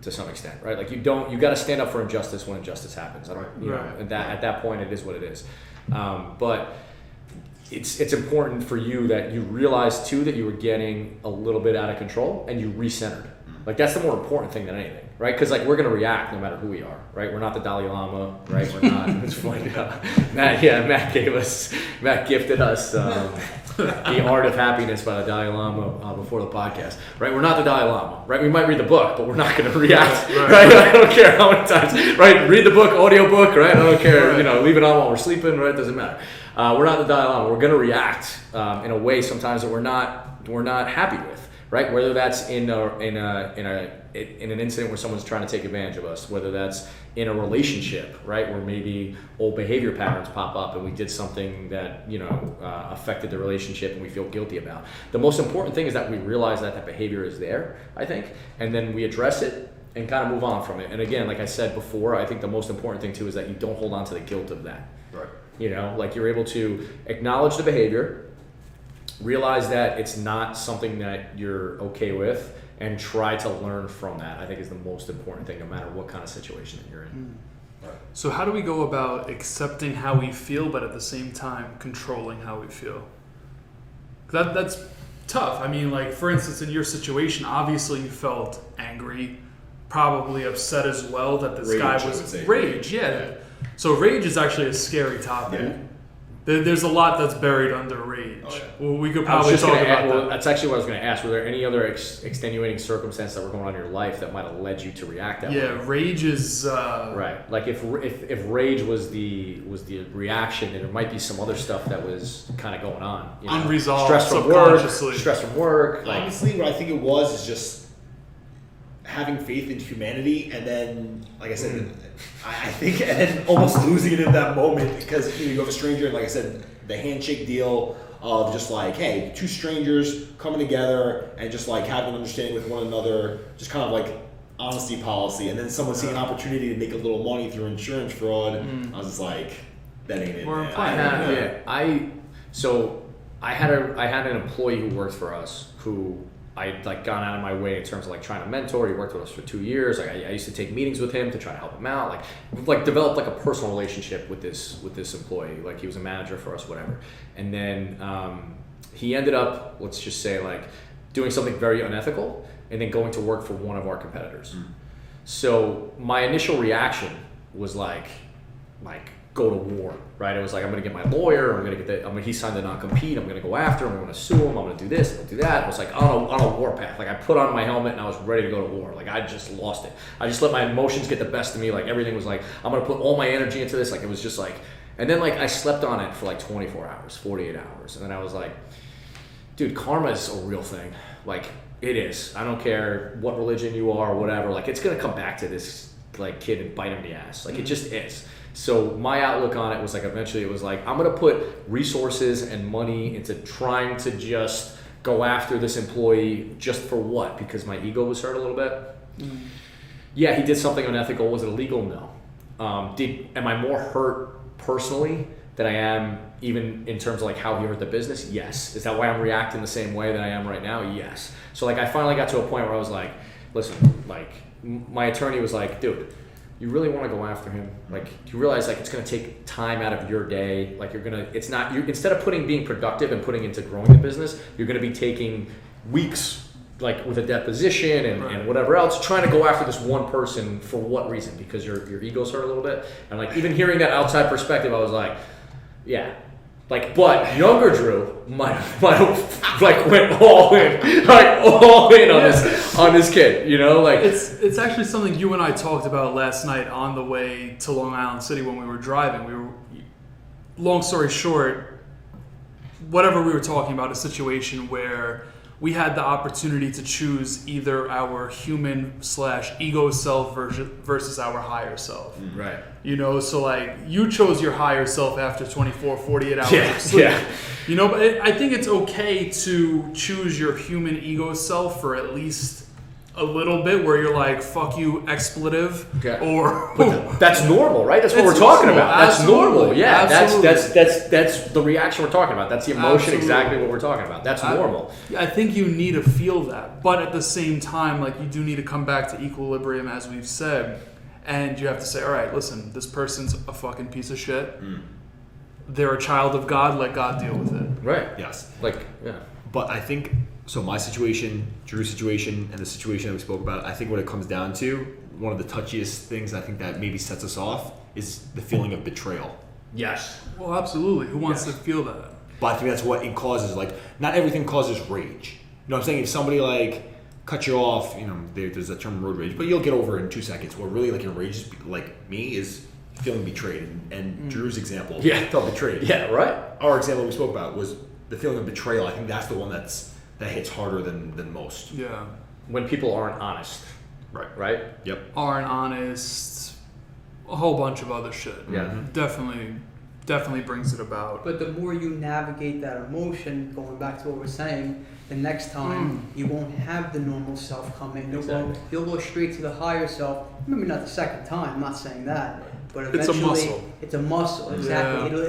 C: to some extent, right? Like you got to stand up for injustice when injustice happens. At that point, it is what it is. But it's important for you that you realize too that you were getting a little bit out of control and you recentered. Like that's the more important thing than anything, right? Because like we're gonna react no matter who we are, right? We're not the Dalai Lama, right? We're not. It's funny. Matt gifted us The Art of Happiness by the Dalai Lama before the podcast, right? We're not the Dalai Lama, right? We might read the book, but we're not gonna react, right? I don't care how many times, right? Read the book, audio book, right? I don't care, leave it on while we're sleeping, right? It doesn't matter. We're not the Dalai Lama. We're gonna react in a way sometimes that we're not happy with. Right, whether that's in an incident where someone's trying to take advantage of us, whether that's in a relationship, right, where maybe old behavior patterns pop up and we did something that affected the relationship and we feel guilty about. The most important thing is that we realize that behavior is there, I think, and then we address it and kind of move on from it. And again, like I said before, I think the most important thing too is that you don't hold on to the guilt of that. Right. Like you're able to acknowledge the behavior, realize that it's not something that you're okay with, and try to learn from that, I think is the most important thing, no matter what kind of situation that you're in.
B: Right. So how do we go about accepting how we feel, but at the same time controlling how we feel? That's tough. I mean, like, for instance, in your situation, obviously you felt angry, probably upset as well that this guy was... Rage, yeah. So rage is actually a scary topic. Yeah. There's a lot that's buried under rage. Oh, yeah. Well, we could probably talk about that.
C: That's actually what I was going to ask. Were there any other extenuating circumstances that were going on in your life that might have led you to react that way?
B: Yeah, rage is...
C: Right. Like if rage was the reaction, then there might be some other stuff that was kind of going on.
B: Unresolved,
C: stress from work.
D: Honestly, what I think it was is just having faith in humanity, and then, like I said, I think, and then almost losing it in that moment, because you go to a stranger, and like I said, the handshake deal of just like, hey, two strangers coming together and just like having an understanding with one another, just kind of like honesty policy, and then someone seeing an opportunity to make a little money through insurance fraud. I was just like, that ain't it.
C: I had an employee who worked for us who I'd like gone out of my way in terms of like trying to mentor. He worked with us for 2 years. Like I used to take meetings with him to try to help him out. Like we've like developed like a personal relationship with this employee. Like he was a manager for us, whatever. And then he ended up, let's just say, like doing something very unethical and then going to work for one of our competitors. So my initial reaction was like go to war, right? It was like, I'm going to get my lawyer, he signed the non-compete, I'm going to go after him, I'm going to sue him, I'm going to do this, I'm going to do that. I was like on a war path. Like I put on my helmet and I was ready to go to war. Like I just lost it. I just let my emotions get the best of me. Like everything was like, I'm going to put all my energy into this. Like it was just like, and then like I slept on it for like 24 hours, 48 hours. And then I was like, dude, karma is a real thing. Like it is. I don't care what religion you are or whatever. Like it's going to come back to this like kid and bite him in the ass. Like it just is. So my outlook on it was like, eventually it was like, I'm going to put resources and money into trying to just go after this employee just for what? Because my ego was hurt a little bit. Yeah, he did something unethical. Was it illegal? No. Am I more hurt personally than I am even in terms of like how he hurt the business? Yes. Is that why I'm reacting the same way that I am right now? Yes. So like I finally got to a point where I was like, listen, like my attorney was like, dude, you really want to go after him. Like, you realize like it's going to take time out of your day. Like instead of being productive and putting into growing the business, you're going to be taking weeks, like with a deposition and whatever else, trying to go after this one person. For what reason? Because your ego's hurt a little bit. And like, even hearing that outside perspective, I was like, yeah. Like, but younger Drew might have like went all in on this kid, you know, like
B: it's actually something you and I talked about last night on the way to Long Island City when we were driving. Long story short, whatever we were talking about, a situation where we had the opportunity to choose either our human/ego self versus our higher self.
C: Right.
B: You know, so like you chose your higher self after 24, 48 hours of sleep.
C: Yeah.
B: You know, but I think it's okay to choose your human ego self for at least a little bit where you're like, fuck you, expletive.
C: Okay.
B: Or
C: but that's normal, right? That's what
B: It's
C: we're talking
B: normal.
C: about. That's
B: Absolutely.
C: normal. Yeah,
B: Absolutely.
C: that's the reaction we're talking about. That's the emotion,
B: Absolutely.
C: exactly what we're talking about. That's normal.
B: I think you need to feel that. But at the same time, like, you do need to come back to equilibrium, as we've said. And you have to say, all right, listen, this person's a fucking piece of shit. They're a child of God. Let God deal with it.
C: Right.
D: Yes.
C: Like, yeah.
D: But I think, so my situation, Drew's situation, and the situation that we spoke about, I think what it comes down to, one of the touchiest things I think that maybe sets us off is the feeling of betrayal.
C: Yes.
B: Well, absolutely. Who wants to feel that?
D: But I think that's what it causes. Like, not everything causes rage. You know what I'm saying? If somebody, like, cuts you off, you know, there's that term road rage, but you'll get over it in 2 seconds. What really, like, enrages, like, me is feeling betrayed. And Drew's example, felt betrayed.
C: Yeah, right.
D: Our example we spoke about was the feeling of betrayal. I think that's the one that hits harder than most.
B: Yeah.
C: When people aren't honest. Right?
D: Yep.
B: Aren't honest, a whole bunch of other shit.
C: Yeah.
B: Definitely brings it about.
E: But the more you navigate that emotion, going back to what we're saying, the next time you won't have the normal self come in. You'll go straight to the higher self. Maybe not the second time. I'm not saying that, but eventually
B: it's a muscle.
E: Exactly.
B: Yeah.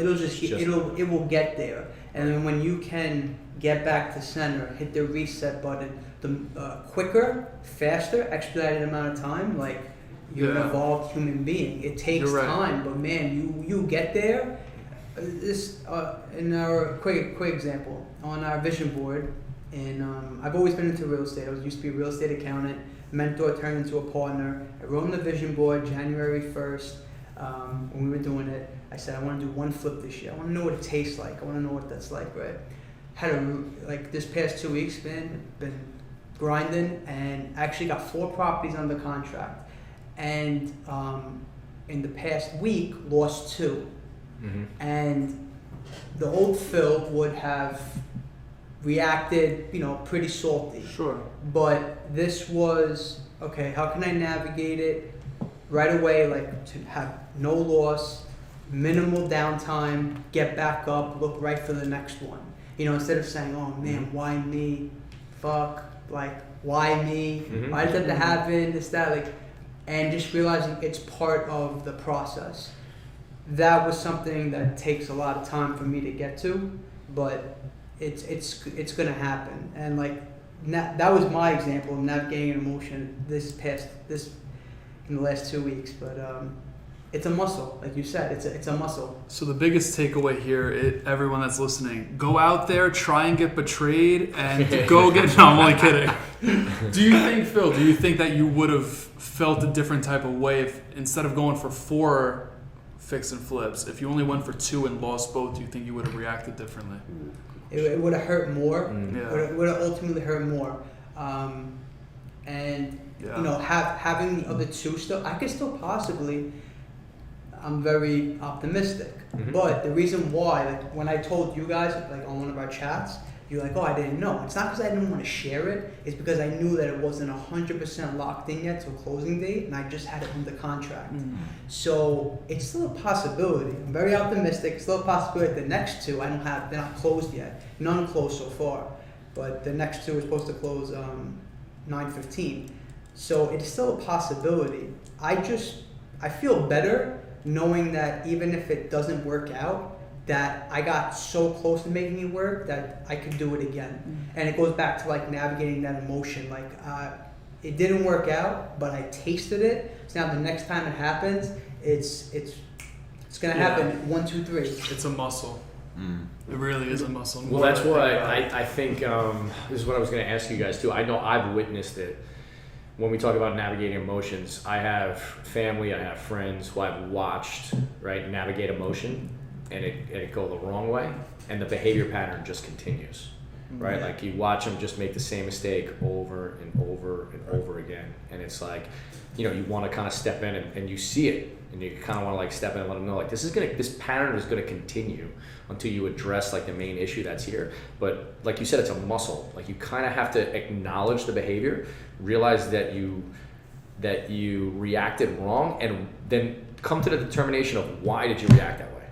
E: It will get there. And then when you can get back to center, hit the reset button, the quicker, faster, expedited amount of time, like you're an evolved human being. It takes time, but man, you get there. This in our quick example on our vision board, and I've always been into real estate. I used to be a real estate accountant, mentor turned into a partner. I wrote on the vision board January 1st when we were doing it. I said I want to do one flip this year. I want to know what it tastes like. I want to know what that's like, right? Like this past 2 weeks, been grinding, and actually got 4 properties under contract, and in the past week lost 2. And the old Phil would have reacted, pretty salty.
B: Sure.
E: But this was, okay, how can I navigate it right away, like to have no loss, minimal downtime, get back up, look right for the next one. Instead of saying, oh man, why me? Fuck, like, why me? Why did that happen? This, that, like, and just realizing it's part of the process. That was something that takes a lot of time for me to get to, but it's gonna happen. And like that was my example of navigating an emotion in the last 2 weeks. But it's a muscle, like you said. It's a muscle.
B: So the biggest takeaway here, everyone that's listening, go out there, try and get betrayed, and go get. No, I'm only kidding. Do you think that you would have felt a different type of way if instead of going for 4 fix and flips, if you only went for 2 and lost both, do you think you would have reacted differently?
E: It would have hurt more.
B: Yeah.
E: It would have ultimately hurt more. Having the other 2 still, I could still possibly. I'm very optimistic, but the reason why, like when I told you guys, like on one of our chats, you're like, oh, I didn't know. It's not because I didn't want to share it. It's because I knew that it wasn't 100% locked in yet to a closing date, and I just had it under contract. So it's still a possibility. I'm very optimistic. It's still a possibility. The next 2 they're not closed yet. None closed so far, but the next 2 are supposed to close 9/15. So it's still a possibility. I feel better knowing that even if it doesn't work out, that I got so close to making it work that I could do it again. And it goes back to like navigating that emotion. Like it didn't work out, but I tasted it. So now the next time it happens, it's gonna happen 1, 2, 3.
B: It's a muscle. It really is a muscle.
C: Well, that's why I think this is what I was going to ask you guys too. I know I've witnessed it. When we talk about navigating emotions, I have family, I have friends who I've watched, right, navigate emotion, and it go the wrong way, and the behavior pattern just continues, right? Like you watch them just make the same mistake over and over and over again, and it's like, you want to kind of step in and you see it, and you kind of want to like step in and let them know like this pattern is going to continue until you address like the main issue that's here. But like you said, it's a muscle. Like you kind of have to acknowledge the behavior, realize that you reacted wrong, and then come to the determination of why did you react that way.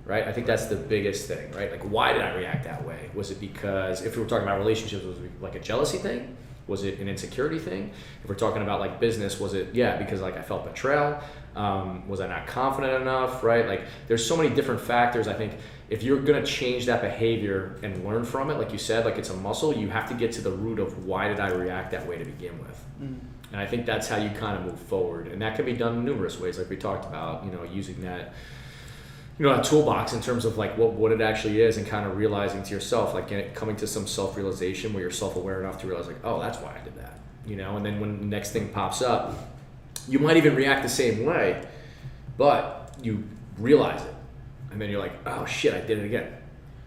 C: Right? I think that's the biggest thing, right? Like, why did I react that way? Was it because, if we were talking about relationships, was it like a jealousy thing? Was it an insecurity thing? If we're talking about like business, was it, because like I felt betrayal? Was I not confident enough, right? Like there's so many different factors. I think if you're going to change that behavior and learn from it, like you said, like it's a muscle, you have to get to the root of why did I react that way to begin with. And I think that's how you kind of move forward. And that can be done in numerous ways, like we talked about, using that, a toolbox in terms of like what it actually is, and kind of realizing to yourself, like coming to some self-realization where you're self-aware enough to realize like, oh, that's why I did that, and then when the next thing pops up, you might even react the same way, but you realize it, and then you're like, oh shit, I did it again,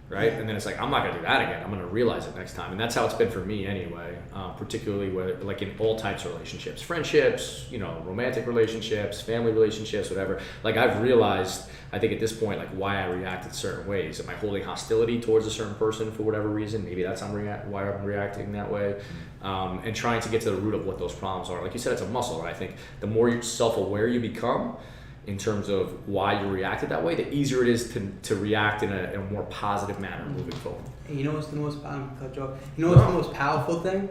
C: right? And then it's like, I'm not gonna do that again. I'm gonna realize it next time. And that's how it's been for me anyway, particularly whether like in all types of relationships, friendships, romantic relationships, family relationships, whatever. Like I've realized, I think at this point, like why I reacted certain ways. Am I holding hostility towards a certain person for whatever reason? Maybe that's why I'm reacting that way. And trying to get to the root of what those problems are. Like you said, it's a muscle, right? I think the more self-aware you become in terms of why you reacted that way, the easier it is to react in a more positive manner moving forward.
E: And you know what's the most the most powerful thing?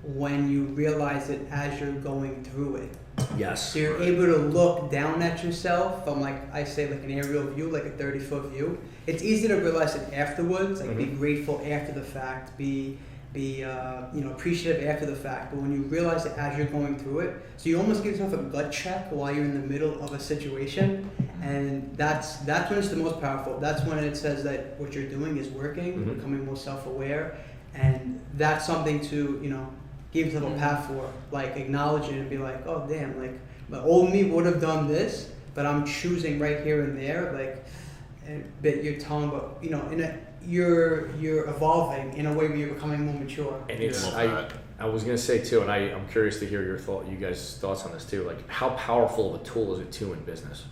E: When you realize it as you're going through it.
C: Yes.
E: So you're able to look down at yourself from like an aerial view, like a 30-foot view. It's easy to realize it afterwards, like be grateful after the fact, be appreciative after the fact. But when you realize it as you're going through it, so you almost give yourself a gut check while you're in the middle of a situation, and that's when it's the most powerful. That's when it says that what you're doing is working, becoming more self-aware, and that's something to give yourself a pat for, like acknowledge it and be like, oh damn, like the old me would have done this, but I'm choosing right here and there, like, bit your tongue, but you're evolving in a way where you're becoming more mature.
C: And it's I was gonna say too, and I'm curious to hear you guys' thoughts on this too. Like, how powerful of a tool is it too in business?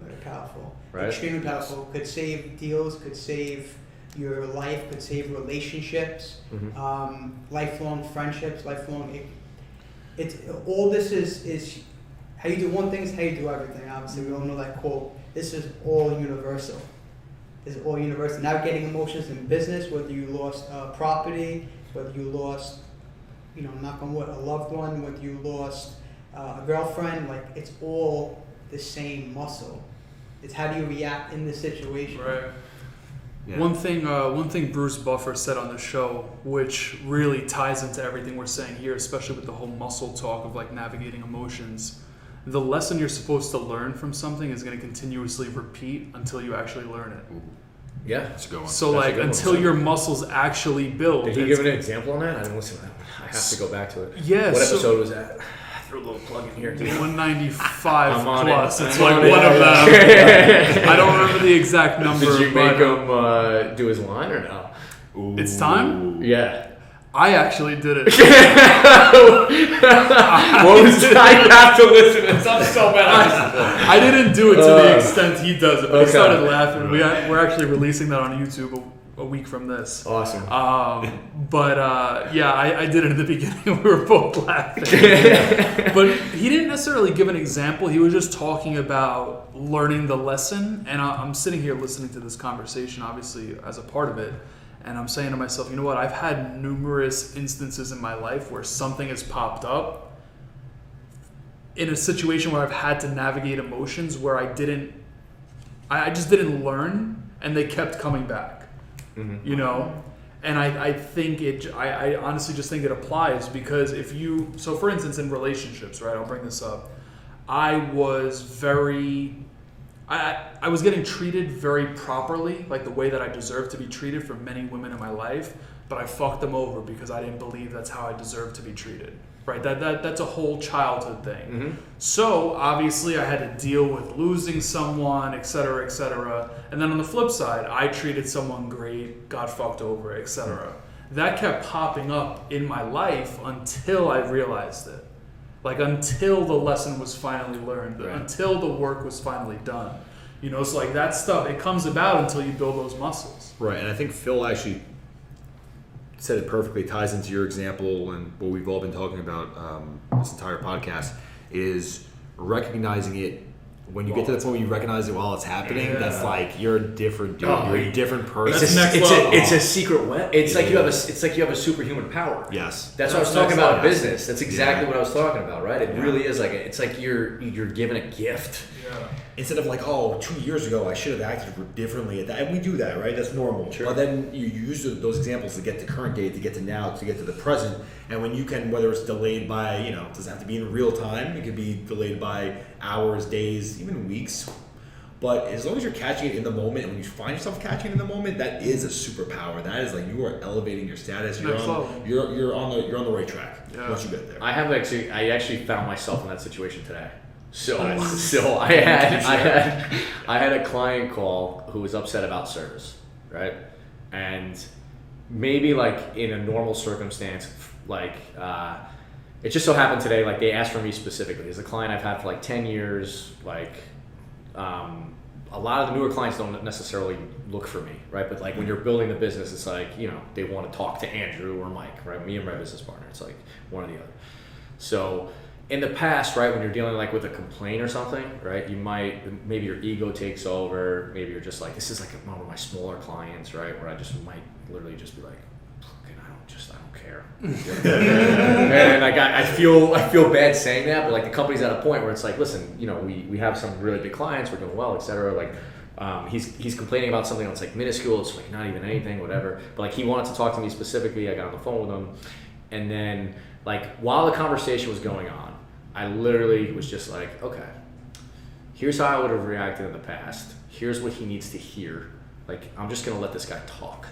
E: Very powerful,
C: right?
E: Extremely powerful. Could save deals. Could save your life. Could save relationships. Lifelong friendships. It's all this is how you do one thing is how you do everything. Obviously, we all know that quote. This is all universal. Is all universal. Navigating emotions in business, whether you lost property, whether you lost, knock on wood, a loved one, whether you lost a girlfriend, like it's all the same muscle. It's how do you react in the situation.
B: Right.
D: Yeah.
B: One thing Bruce Buffer said on the show, which really ties into everything we're saying here, especially with the whole muscle talk of like navigating emotions. The lesson you're supposed to learn from something is going to continuously repeat until you actually learn it.
D: Ooh.
C: Yeah,
D: that's a good one.
B: So
C: that's
B: like until your muscles actually build.
C: Did he give an example on that? I didn't listen to that. I have to go back to it.
B: Yeah.
C: What episode was that? I threw a little plug in here.
B: 195 plus.
C: It.
B: It's like one of them. I don't remember the exact number.
C: Did you make him do his line or no?
D: Ooh.
B: It's time?
C: Yeah.
B: I actually did it.
C: What was it? I have to listen to this. I'm so bad.
B: I didn't do it to the extent he does it, but he started laughing.
C: Right.
B: We're actually releasing that on YouTube a week from this.
C: Awesome.
B: Yeah, I did it in the beginning. We were both laughing. But he didn't necessarily give an example. He was just talking about learning the lesson. And I'm sitting here listening to this conversation, obviously, as a part of it. And I'm saying to myself, you know what? I've had numerous instances in my life where something has popped up in a situation where I've had to navigate emotions where I just didn't learn, and they kept coming back, And I think I honestly just think it applies because so for instance, in relationships, right, I'll bring this up. I was getting treated very properly, like the way that I deserved to be treated from many women in my life, but I fucked them over because I didn't believe that's how I deserved to be treated. Right, that's a whole childhood thing. Mm-hmm. So obviously I had to deal with losing someone, et cetera, et cetera. And then on the flip side, I treated someone great, got fucked over, et cetera. That kept popping up in my life until I realized it. Like until the lesson was finally learned, right. Until the work was finally done. You know, so like that stuff, it comes about until you build those muscles.
D: Right, and I think Phil actually said it perfectly, ties into your example and what we've all been talking about this entire podcast, is recognizing it. When you get to the point where you recognize it while it's happening, that's like you're a different dude. You're a different person.
C: It's a secret weapon. It's like you have a superhuman power.
D: Yes,
C: that's what I was talking about in business. That's exactly what I was talking about, right? It really is like it's like you're given a gift.
D: Yeah. Instead of like, 2 years ago I should have acted differently at that, and we do that, right? That's normal. Sure. But then you use those examples to get to current day, to get to now, to get to the present. And when you can, whether it's delayed by, it doesn't have to be in real time. It could be delayed by hours, days, even weeks. But as long as you're catching it in the moment, and when you find yourself catching it in the moment, that is a superpower. That is like you are elevating your status. You're on the right track once you get there.
C: I actually found myself in that situation today. So I had a client call who was upset about service, right? And maybe like in a normal circumstance, like it just so happened today, like they asked for me specifically. As a client I've had for like 10 years, like a lot of the newer clients don't necessarily look for me, right? But like when you're building the business, it's like, they want to talk to Andrew or Mike, right? Me and my business partner. It's like one or the other. So in the past, right, when you're dealing like with a complaint or something, right, maybe your ego takes over. Maybe you're just like, this is like one of my smaller clients, right, where I just might literally just be like, I don't care. And like I feel bad saying that, but like the company's at a point where it's like, listen, we have some really big clients, we're doing well, et cetera. Like he's complaining about something that's like minuscule, it's like not even anything, whatever. But like he wanted to talk to me specifically. I got on the phone with him, and then like while the conversation was going on, I literally was just like, okay, here's how I would have reacted in the past. Here's what he needs to hear. Like, I'm just going to let this guy talk,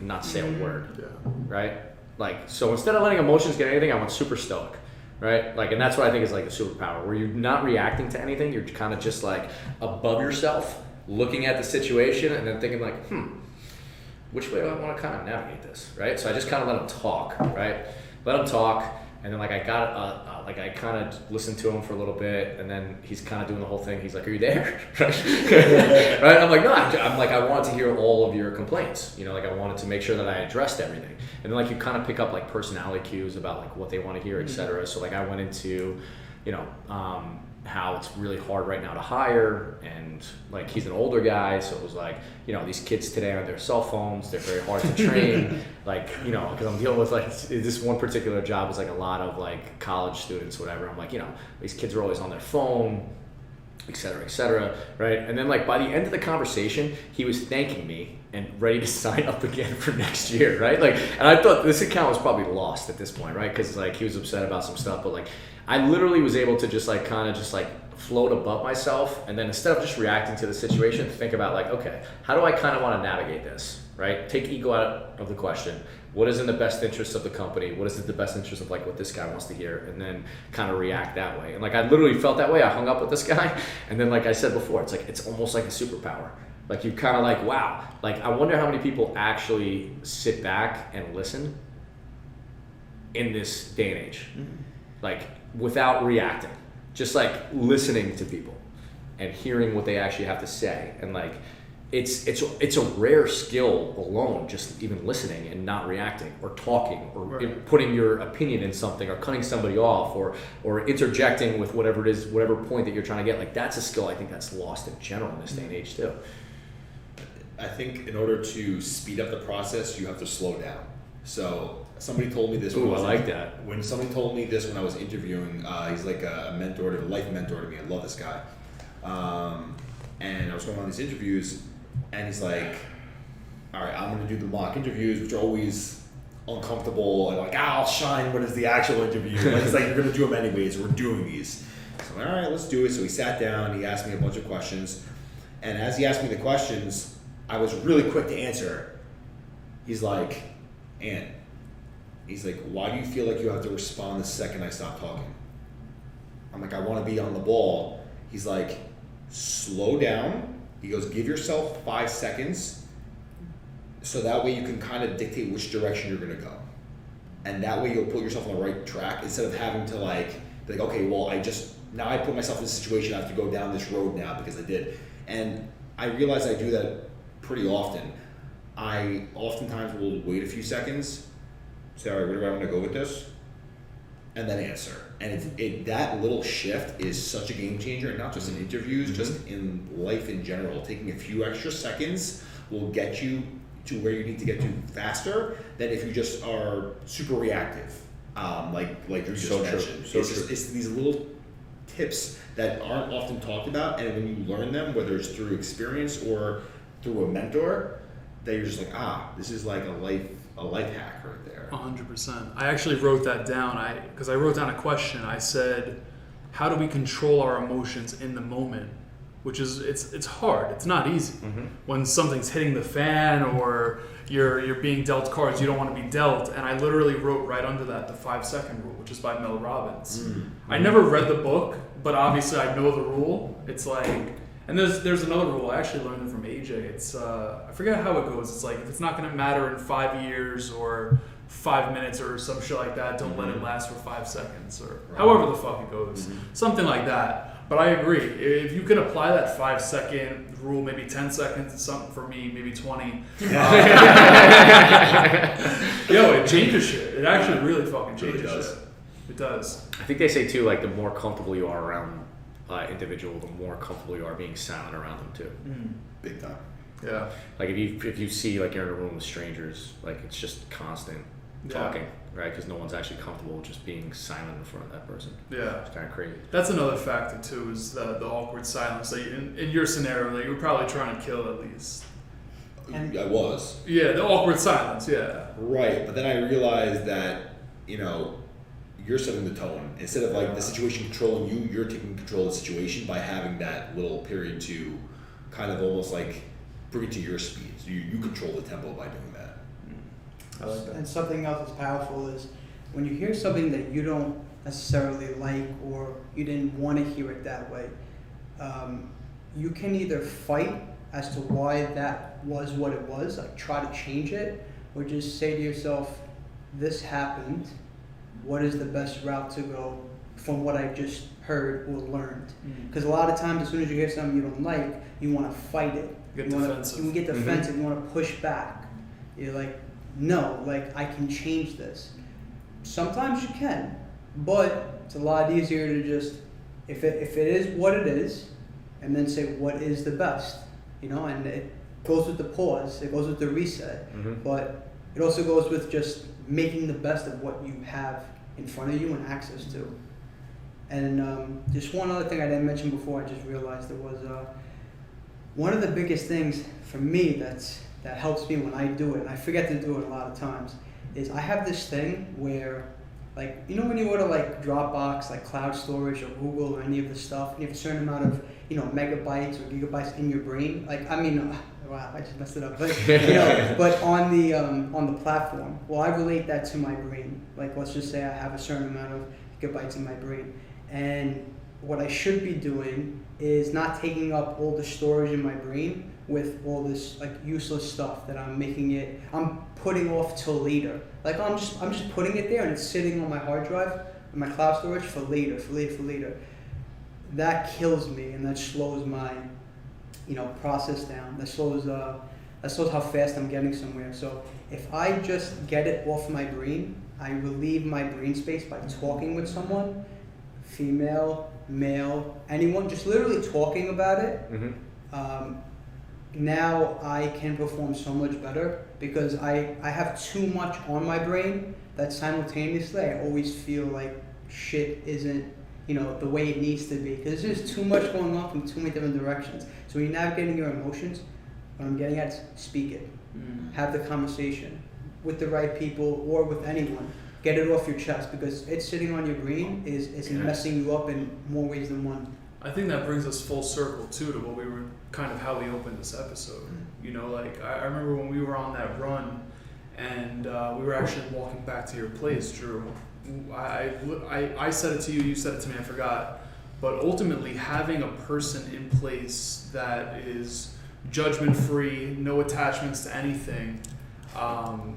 C: not say a word, right? Like, so instead of letting emotions get anything, I went super stoic, right? Like, and that's what I think is like a superpower, where you're not reacting to anything. You're kind of just like above yourself, looking at the situation and then thinking like, which way do I want to kind of navigate this, right? So I just kind of let him talk, right? Let him talk. And then like I kind of listened to him for a little bit, and then he's kind of doing the whole thing. He's like, "Are you there?" Right? I'm like, "No." I wanted to hear all of your complaints. Like I wanted to make sure that I addressed everything. And then like you kind of pick up like personality cues about like what they want to hear, etc. So like I went into, how it's really hard right now to hire, and like he's an older guy, so it was like, these kids today on their cell phones, they're very hard to train. Like, because I'm dealing with like this one particular job is like a lot of like college students, whatever. I'm like, these kids are always on their phone, et cetera, right? And then like by the end of the conversation, he was thanking me and ready to sign up again for next year, right? Like, and I thought this account was probably lost at this point, right? Because like he was upset about some stuff, but like I literally was able to just like kind of just like float above myself, and then instead of just reacting to the situation, think about like, okay, how do I kind of want to navigate this, right? Take ego out of the question. What is in the best interest of the company? What is in the best interest of like what this guy wants to hear? And then kind of react that way. And like I literally felt that way. I hung up with this guy, and then like I said before, it's like it's almost like a superpower. Like you kind of like, wow, like I wonder how many people actually sit back and listen in this day and age, like without reacting, just like listening to people and hearing what they actually have to say. And like it's a rare skill alone, just even listening and not reacting or talking or putting your opinion in something or cutting somebody off or interjecting with whatever it is, whatever point that you're trying to get. Like that's a skill I think that's lost in general in this day and age too.
D: I think in order to speed up the process, you have to slow down. So somebody told me this.
C: Ooh, I like that.
D: When somebody told me this when I was interviewing, he's like a life mentor to me. I love this guy. And I was going on these interviews, and he's like, all right, I'm going to do the mock interviews, which are always uncomfortable and like, I'll shine when it's the actual interview. But it's like, you're going to do them anyways. We're doing these. So I'm like, all right, let's do it. So he sat down. He asked me a bunch of questions. And as he asked me the questions, I was really quick to answer. He's like, he's like, why do you feel like you have to respond the second I stop talking? I'm like, I want to be on the ball. He's like, slow down. He goes, give yourself 5 seconds so that way you can kind of dictate which direction you're going to go. And that way you'll put yourself on the right track instead of having to like, be like, okay, well, now I put myself in this situation, I have to go down this road now because I did. And I realize I do that pretty often. I oftentimes will wait a few seconds, say, all right, where do I want to go with this? And then answer. And that little shift is such a game changer, and not just in interviews, just in life in general. Taking a few extra seconds will get you to where you need to get to faster than if you just are super reactive, like you just mentioned. It's these little tips that aren't often talked about, and when you learn them, whether it's through experience or through a mentor, that you're just like, this is like a life hack right there.
B: 100%. I actually wrote that down. Because I wrote down a question. I said, how do we control our emotions in the moment? Which is, it's hard. It's not easy. When something's hitting the fan or you're being dealt cards you don't want to be dealt. And I literally wrote right under that the 5-second rule, which is by Mel Robbins. I never read the book, but obviously I know the rule. It's like, and there's another rule. I actually learned it from AJ. It's I forget how it goes. It's like, if it's not going to matter in 5 years or 5 minutes or some shit like that, don't let it last for 5 seconds or however the fuck it goes. Something like that. But I agree. If you can apply that 5-second rule, maybe 10 seconds, something for me, maybe 20. Yo, it changes shit. It actually really fucking changes shit. It does.
C: I think they say too, like the more comfortable you are around individual, the more comfortable you are being silent around them too.
D: Big time.
B: Yeah.
C: Like if you see like you're in a room with strangers, like it's just constant talking, right? Because no one's actually comfortable just being silent in front of that person.
B: Yeah.
C: It's kind of crazy.
B: That's another factor too, is the awkward silence. Like in your scenario, like you were probably trying to kill at least.
D: I was.
B: Yeah, the awkward silence, yeah.
D: Right, but then I realized that, you're setting the tone. Instead of like the situation controlling you, you're taking control of the situation by having that little period to kind of almost like bring it to your speed. So you control the tempo by doing that.
B: I like that.
E: And something else that's powerful is when you hear something that you don't necessarily like or you didn't want to hear it that way, you can either fight as to why that was what it was, like try to change it, or just say to yourself, this happened, what is the best route to go from what I just heard or learned? Because a lot of times as soon as you hear something you don't like, you want to fight it. You get defensive, you want to push back. You're like, no, like I can change this. Sometimes you can, but it's a lot easier to just, if it is what it is, and then say what is the best, and it goes with the pause, it goes with the reset, but it also goes with just making the best of what you have in front of you and access to. And just one other thing I didn't mention before, I just realized it was one of the biggest things for me that helps me when I do it, and I forget to do it a lot of times, is I have this thing where, like, when you order like Dropbox, like cloud storage or Google or any of this stuff, and you have a certain amount of, megabytes or gigabytes in your brain. Like, wow, I just messed it up. But, but on the platform, well, I relate that to my brain. Like, let's just say I have a certain amount of gigabytes in my brain. And what I should be doing is not taking up all the storage in my brain with all this like useless stuff that I'm putting off till later. Like I'm just putting it there and it's sitting on my hard drive and my cloud storage for later. That kills me and that slows my process down. That slows how fast I'm getting somewhere. So if I just get it off my brain, I relieve my brain space by talking with someone, female, male, anyone, just literally talking about it. Now I can perform so much better because I have too much on my brain that simultaneously I always feel like shit isn't the way it needs to be because there's too much going on from too many different directions. So when you're navigating your emotions, What I'm getting at is speak it. Have the conversation with the right people or with anyone. Get it off your chest, because it's sitting on your brain is messing you up in more ways than one.
B: I think that brings us full circle too to what we were kind of how we opened this episode. You know, like I remember when we were on that run and we were actually walking back to your place, Drew. I said it to you, you said it to me, I forgot. But ultimately, having a person in place that is judgment-free, no attachments to anything,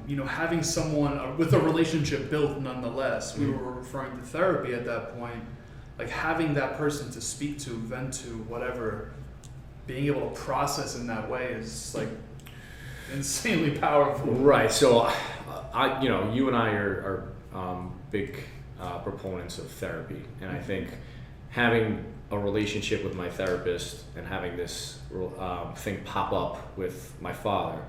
B: you know, having someone with a relationship built nonetheless. We were referring to therapy at that point. Like having that person to speak to, vent to, whatever, being able to process in that way is like insanely powerful.
C: Right. So, you know, you and I are big proponents of therapy, and I think having a relationship with my therapist and having this thing pop up with my father,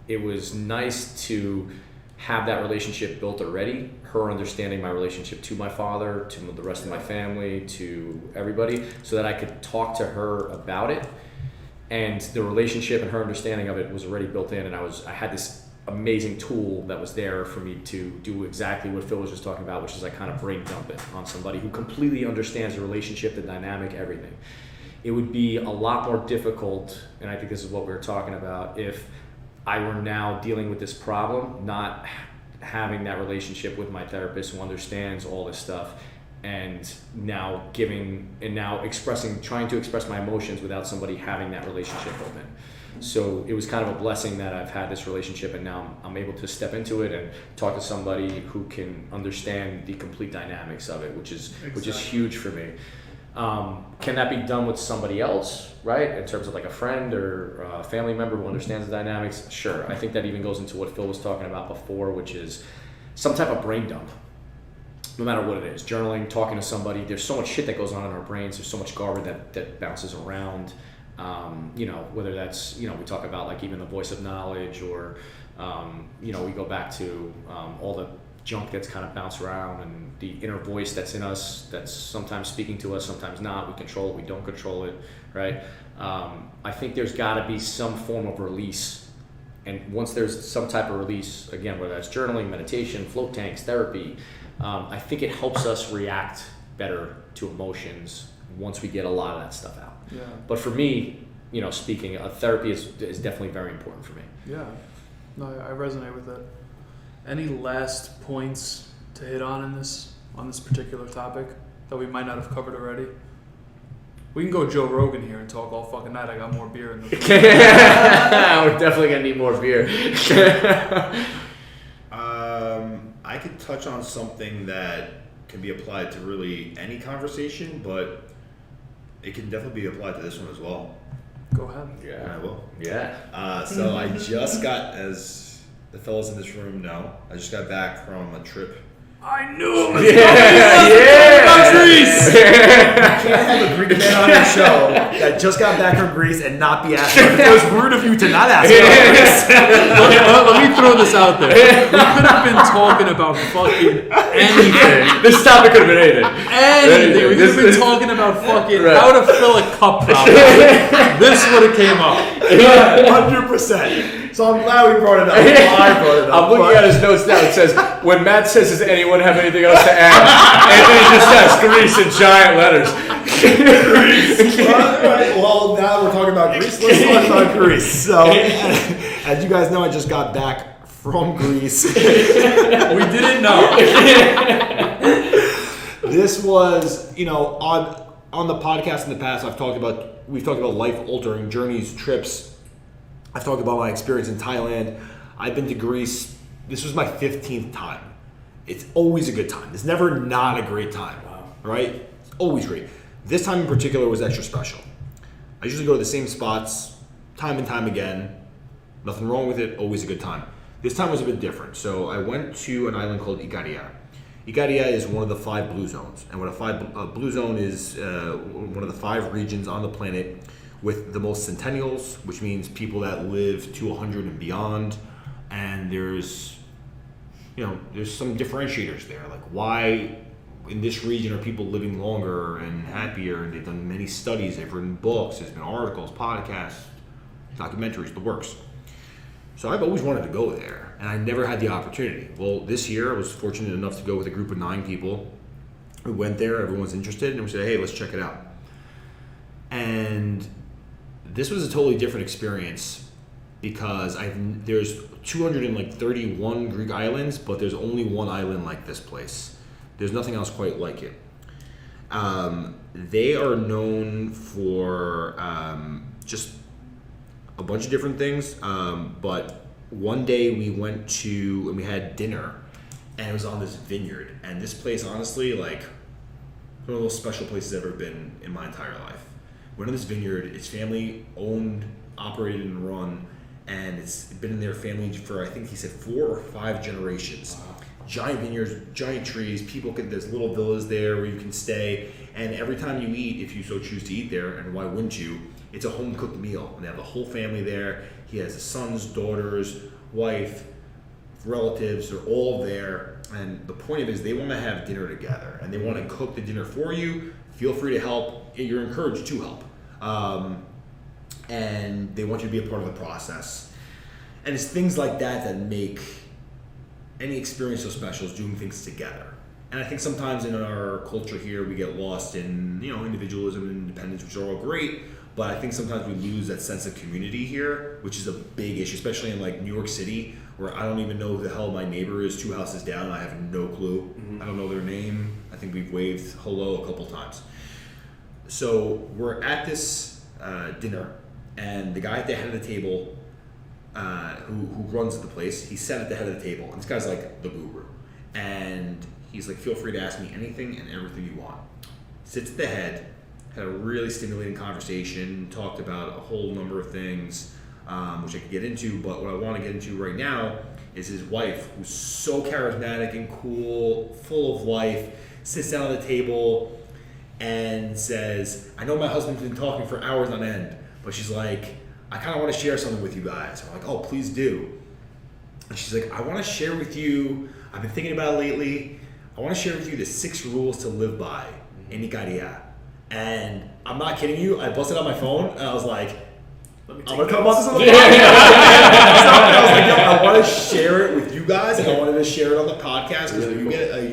C: it was nice to have that relationship built already, her understanding my relationship to my father, to the rest of my family, to everybody, so that I could talk to her about it. And the relationship and her understanding of it was already built in, and I had this amazing tool that was there for me to do exactly what Phil was just talking about, which is I kind of brain dump it on somebody who completely understands the relationship, the dynamic, everything. It would be a lot more difficult, and I think this is what we were talking about, if I were now dealing with this problem, not having that relationship with my therapist who understands all this stuff, and now trying to express my emotions without somebody having that relationship open. So it was kind of a blessing that I've had this relationship, and now I'm able to step into it and talk to somebody who can understand the complete dynamics of it, which is huge for me. Can that be done with somebody else, right? In terms of like a friend or a family member who understands the dynamics? Sure. I think that even goes into what Phil was talking about before, which is some type of brain dump. No matter what it is, journaling, talking to somebody, there's so much shit that goes on in our brains. There's so much garbage that bounces around. You know, whether that's, you know, we talk about like even the voice of knowledge, or, you know, we go back to all the junk that's kind of bounced around, and the inner voice that's in us that's sometimes speaking to us, sometimes not. We control it, we don't control it, right? I think there's got to be some form of release. And once there's some type of release, again, whether that's journaling, meditation, float tanks, therapy, I think it helps us react better to emotions once we get a lot of that stuff out.
B: Yeah.
C: But for me, you know, speaking, therapy is definitely very important for me.
B: Yeah. No, I resonate with it. Any last points to hit on this particular topic that we might not have covered already? We can go Joe Rogan here and talk all fucking night. I got more beer in the
C: We're definitely gonna need more beer.
D: I could touch on something that can be applied to really any conversation, but it can definitely be applied to this one as well.
B: Go ahead.
D: Yeah, I will.
C: Yeah.
D: So I just got, as the fellas in this room know, I just got back from a trip.
B: I knew it.
D: Greece. You can't have a Greek man on your show that just got back from Greece and not be asked. It was rude of you to not ask about Greece.
B: Let me throw this out there. We could have been talking about fucking anything.
C: This topic could have been anything.
B: Anything. We could have been talking about fucking how to fill a cup problem. This would have came up.
D: 100%. So I'm glad we brought it up.
C: I'm looking at his notes now. It says, when Matt says, does anyone have anything else to add? And then it just says Greece in giant letters.
D: Well, now we're talking about Greece. Let's talk about Greece. So, as you guys know, I just got back from Greece.
B: We didn't know.
D: This was, you know, on the podcast in the past, we've talked about life-altering journeys, trips. I've talked about my experience in Thailand. I've been to Greece. This was my 15th time. It's always a good time. It's never not a great time, right? It's always great. This time in particular was extra special. I usually go to the same spots time and time again. Nothing wrong with it. Always a good time. This time was a bit different. So I went to an island called Ikaria. Ikaria is one of the 5 blue zones. And what a blue zone is, one of the 5 regions on the planet with the most centennials, which means people that live to 100 and beyond. And there's some differentiators there. Like, why in this region are people living longer and happier? And they've done many studies, they've written books, there's been articles, podcasts, documentaries, the works. So I've always wanted to go there, and I never had the opportunity. Well, this year I was fortunate enough to go with a group of 9 people. We went there, everyone's interested, and we said, hey, let's check it out. And this was a totally different experience because there's 231 Greek islands, but there's only one island like this place. There's nothing else quite like it. They are known for just a bunch of different things, but one day we went to and we had dinner, and it was on this vineyard. And this place, honestly, like one of the most special places I've ever been in my entire life. Went on this vineyard. It's family owned, operated, and run, and it's been in their family for, I think he said, 4 or 5 generations. Wow. Giant vineyards, giant trees. There's little villas there where you can stay, and every time you eat, if you so choose to eat there, and why wouldn't you? It's a home cooked meal, and they have the whole family there. He has sons, daughters, wife, relatives. They're all there, and the point of it is they want to have dinner together, and they want to cook the dinner for you. Feel free to help. You're encouraged to help, and they want you to be a part of the process. And it's things like that that make any experience so special, is doing things together. And I think sometimes in our culture here we get lost in individualism and independence, which are all great. But I think sometimes we lose that sense of community here, which is a big issue, especially in like New York City, where I don't even know who the hell my neighbor is 2 houses down. I have no clue. Mm-hmm. I don't know their name. I think we've waved hello a couple times. So we're at this dinner, and the guy at the head of the table, who runs the place, he's sat at the head of the table, and this guy's like the guru. And he's like, feel free to ask me anything and everything you want. Sits at the head. Had a really stimulating conversation, talked about a whole number of things, which I could get into, but what I want to get into right now is his wife, who's so charismatic and cool, full of life, sits down at the table and says, I know my husband's been talking for hours on end, but she's like, I kind of want to share something with you guys. I'm like, oh, please do. And she's like, I want to share with you, I've been thinking about it lately, I want to share with you the 6 rules to live by in Nicaria. And I'm not kidding you, I busted out my phone and I was like, I'm going to talk about this on the podcast. I was like, yo, I want to share it with you guys, and I wanted to share it on the podcast because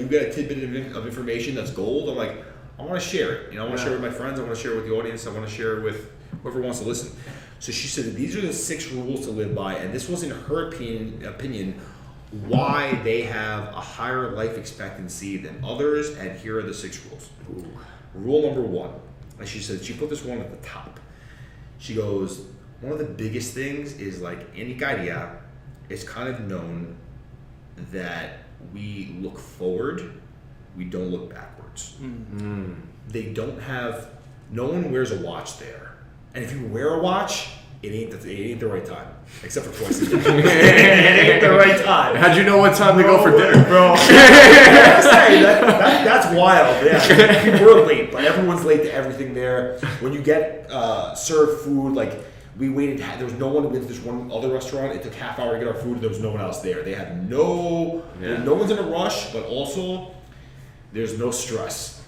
D: you get a tidbit of information that's gold. I'm like, I want to share it. I want to share it with my friends. I want to share it with the audience. I want to share it with whoever wants to listen. So she said that these are the 6 rules to live by, and this was, in her opinion, why they have a higher life expectancy than others, and here are the 6 rules. Ooh. Rule number 1, and she said, she put this one at the top. She goes, one of the biggest things is, like, in Nicaria, it's kind of known that we look forward, we don't look backwards. Mm-hmm. They don't have, no one wears a watch there. And if you wear a watch, it ain't the right time. Except for twice a day. It ain't the right time.
F: How'd you know what time to go for dinner, bro?
D: That's wild. Yeah, people were late, but everyone's late to everything there. When you get served food, like we waited. There was no one. We went to this one other restaurant. It took half hour to get our food. There was no one else there. They had no one's in a rush, but also there's no stress.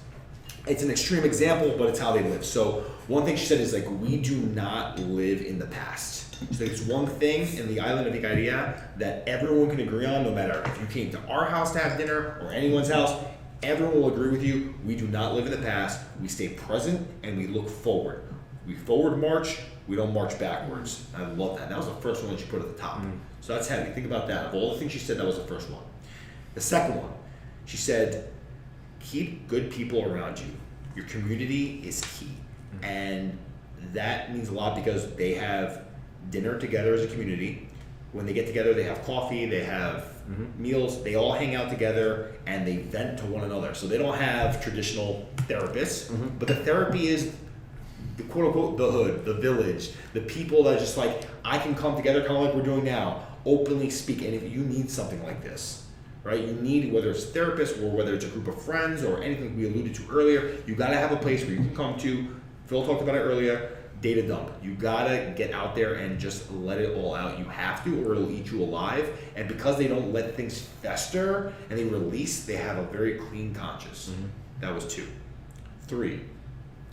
D: It's an extreme example, but it's how they live. So one thing she said is like, we do not live in the past. So there's one thing in the island of Nicaria that everyone can agree on, no matter if you came to our house to have dinner or anyone's house, everyone will agree with you. We do not live in the past. We stay present and we look forward. We forward march, we don't march backwards. I love that. That was the first one that she put at the top. So that's heavy. Think about that. Of all the things she said, that was the first one. The second one, she said, keep good people around you. Your community is key. And that means a lot because they have dinner together as a community. When they get together, they have coffee, they have meals, they all hang out together and they vent to one another. So they don't have traditional therapists, but the therapy is the quote unquote the hood, the village, the people that are just like, I can come together kind of like we're doing now, openly speak. And if you need something like this, right? You need, whether it's a therapist or whether it's a group of friends or anything we alluded to earlier, you got to have a place where you can come to. Phil talked about it earlier, data dump. You got to get out there and just let it all out. You have to, or it'll eat you alive. And because they don't let things fester and they release, they have a very clean conscience. That was 2. 3,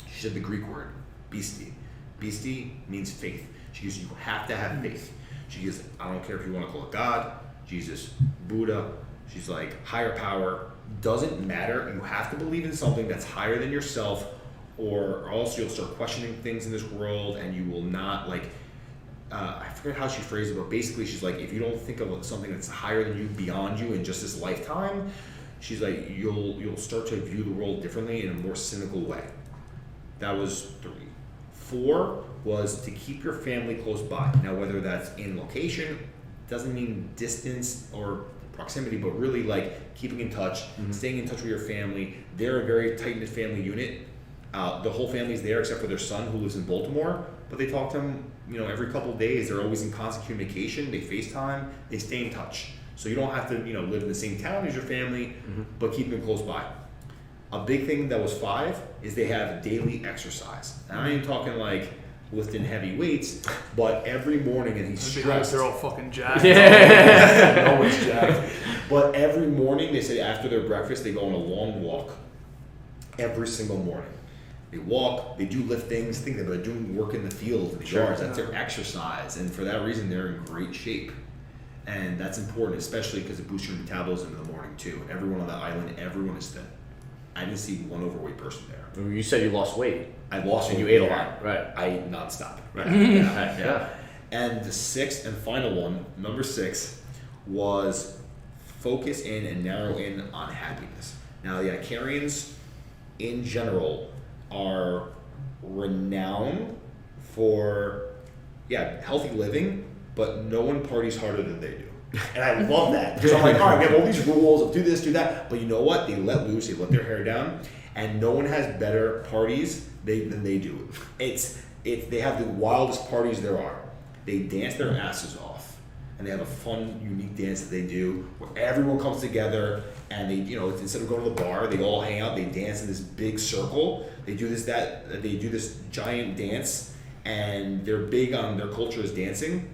D: she said the Greek word, pistis. Pistis means faith. She goes, you have to have faith. She goes, I don't care if you want to call it God, Jesus, Buddha. She's like, higher power, doesn't matter. You have to believe in something that's higher than yourself, or else you'll start questioning things in this world, and you will not, like, I forget how she phrased it, but basically she's like, if you don't think of something that's higher than you, beyond you in just this lifetime, she's like, you'll start to view the world differently in a more cynical way. That was 3. 4 was to keep your family close by. Now, whether that's in location, doesn't mean distance or proximity, but really like keeping in touch, staying in touch with your family. They're a very tight-knit family unit. The whole family's there except for their son who lives in Baltimore, but they talk to him, every couple of days. They're always in constant communication. They FaceTime. They stay in touch. So you don't have to, live in the same town as your family, but keep them close by. A big thing that was 5 is they have daily exercise. And I'm not even talking like lifting heavy weights, but every morning, and he's stressed.
B: They're all fucking jacked.
D: No one's jacked. But every morning, they say after their breakfast, they go on a long walk. Every single morning. They walk, they do lift things, think they're doing work in the field, in the yards. That's their exercise. And for that reason, they're in great shape. And that's important, especially because it boosts your metabolism in the morning, too. And everyone on that island, everyone is thin. I didn't see one overweight person there.
G: You said you lost weight.
D: I lost weight.
G: And you ate a lot. Right.
D: I ate nonstop.
G: Right.
D: Yeah. And the 6th and final one, number 6, was focus in and narrow in on happiness. Now, the Icarians, in general, are renowned for, healthy living, but no one parties harder than they do. And I love that, because I'm like, all right, we have all these rules of do this, do that, but you know what? They let loose, they let their hair down, and no one has better parties than they do. They have the wildest parties there are. They dance their asses off, and they have a fun, unique dance that they do, where everyone comes together, and they, instead of going to the bar, they all hang out, they dance in this big circle. They do this giant dance, and they're big on their culture is dancing.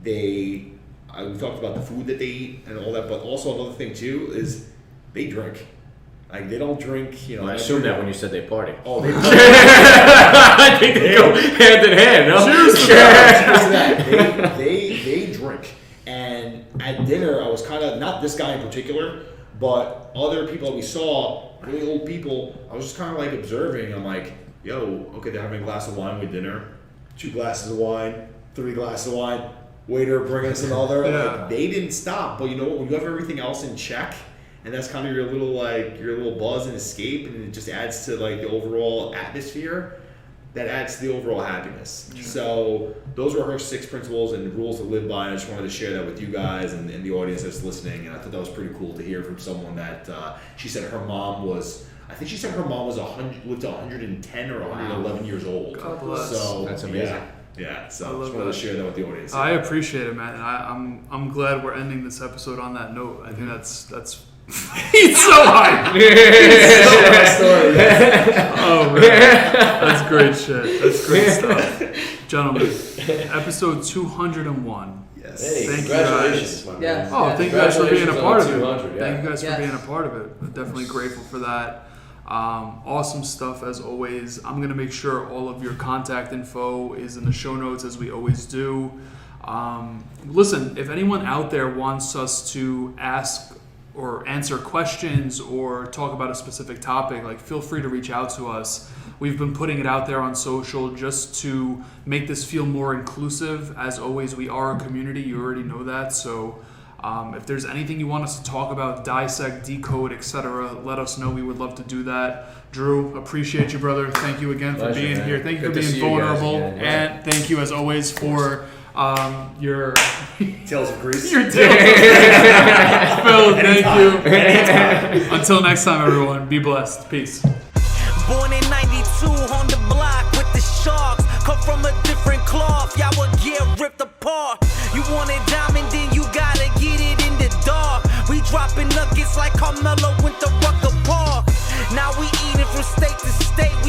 D: We talked about the food that they eat and all that, but also another thing too is they drink. Like, they don't drink,
G: I assumed that when you said they party.
D: Oh, they
G: I think they go hand in hand. No?
D: Cheers to that. They drink. And at dinner, I was kind of, not this guy in particular, but other people that we saw, really old people, I was just kind of like observing. I'm like, yo, okay, they're having a glass of wine with dinner, 2 glasses of wine, 3 glasses of wine, waiter bring us another. Like, they didn't stop. But you know what? When you have everything else in check, and that's kind of your little buzz and escape, and it just adds to like the overall atmosphere, that adds to the overall happiness. Yeah. So those were her 6 principles and rules to live by. And I just wanted to share that with you guys and the audience that's listening. And I thought that was pretty cool to hear from someone that she said her mom was. I think she said her mom was lived to 110 or 111 years old.
B: God bless.
D: So
G: that's amazing.
D: Yeah. So I just wanted to share that with the audience.
B: I appreciate it, man. And I'm glad we're ending this episode on that note. I think that's. He's so hyped. Oh man, that's great shit. That's great stuff, gentlemen. Episode 201.
D: Yes.
H: Hey,
B: Thank you
H: congratulations,
B: guys.
H: my man.
E: Yes.
B: Oh, thank you guys for being a part of it.
H: 200, yeah.
B: Thank you guys for
E: Yes.
B: being a part of it. I'm definitely grateful for that. Awesome stuff as always. I'm gonna make sure all of your contact info is in the show notes as we always do. Listen, if anyone out there wants us to ask or answer questions or talk about a specific topic, like, feel free to reach out to us. We've been putting it out there on social just to make this feel more inclusive. As always, we are a community. You already know that. So if there's anything you want us to talk about, dissect, decode, etc., let us know. We would love to do that. Drew, appreciate you, brother. Thank you again for
H: Pleasure,
B: being
H: man.
B: here. Thank you
H: Good
B: for
H: to
B: being
H: see you guys
B: vulnerable.
H: again, yeah.
B: And thank you, as always, for your
D: Tales of Greece.
B: your tales. Phil, thank you. Until next time, everyone, be blessed. Peace.
A: Born in 92 on the block with the Sharks. Come from a different cloth, y'all would get ripped apart. You want it diamond, then you gotta get it in the dark. We dropping nuggets like Carmelo went to Rucker Park. Now we eating from state to state.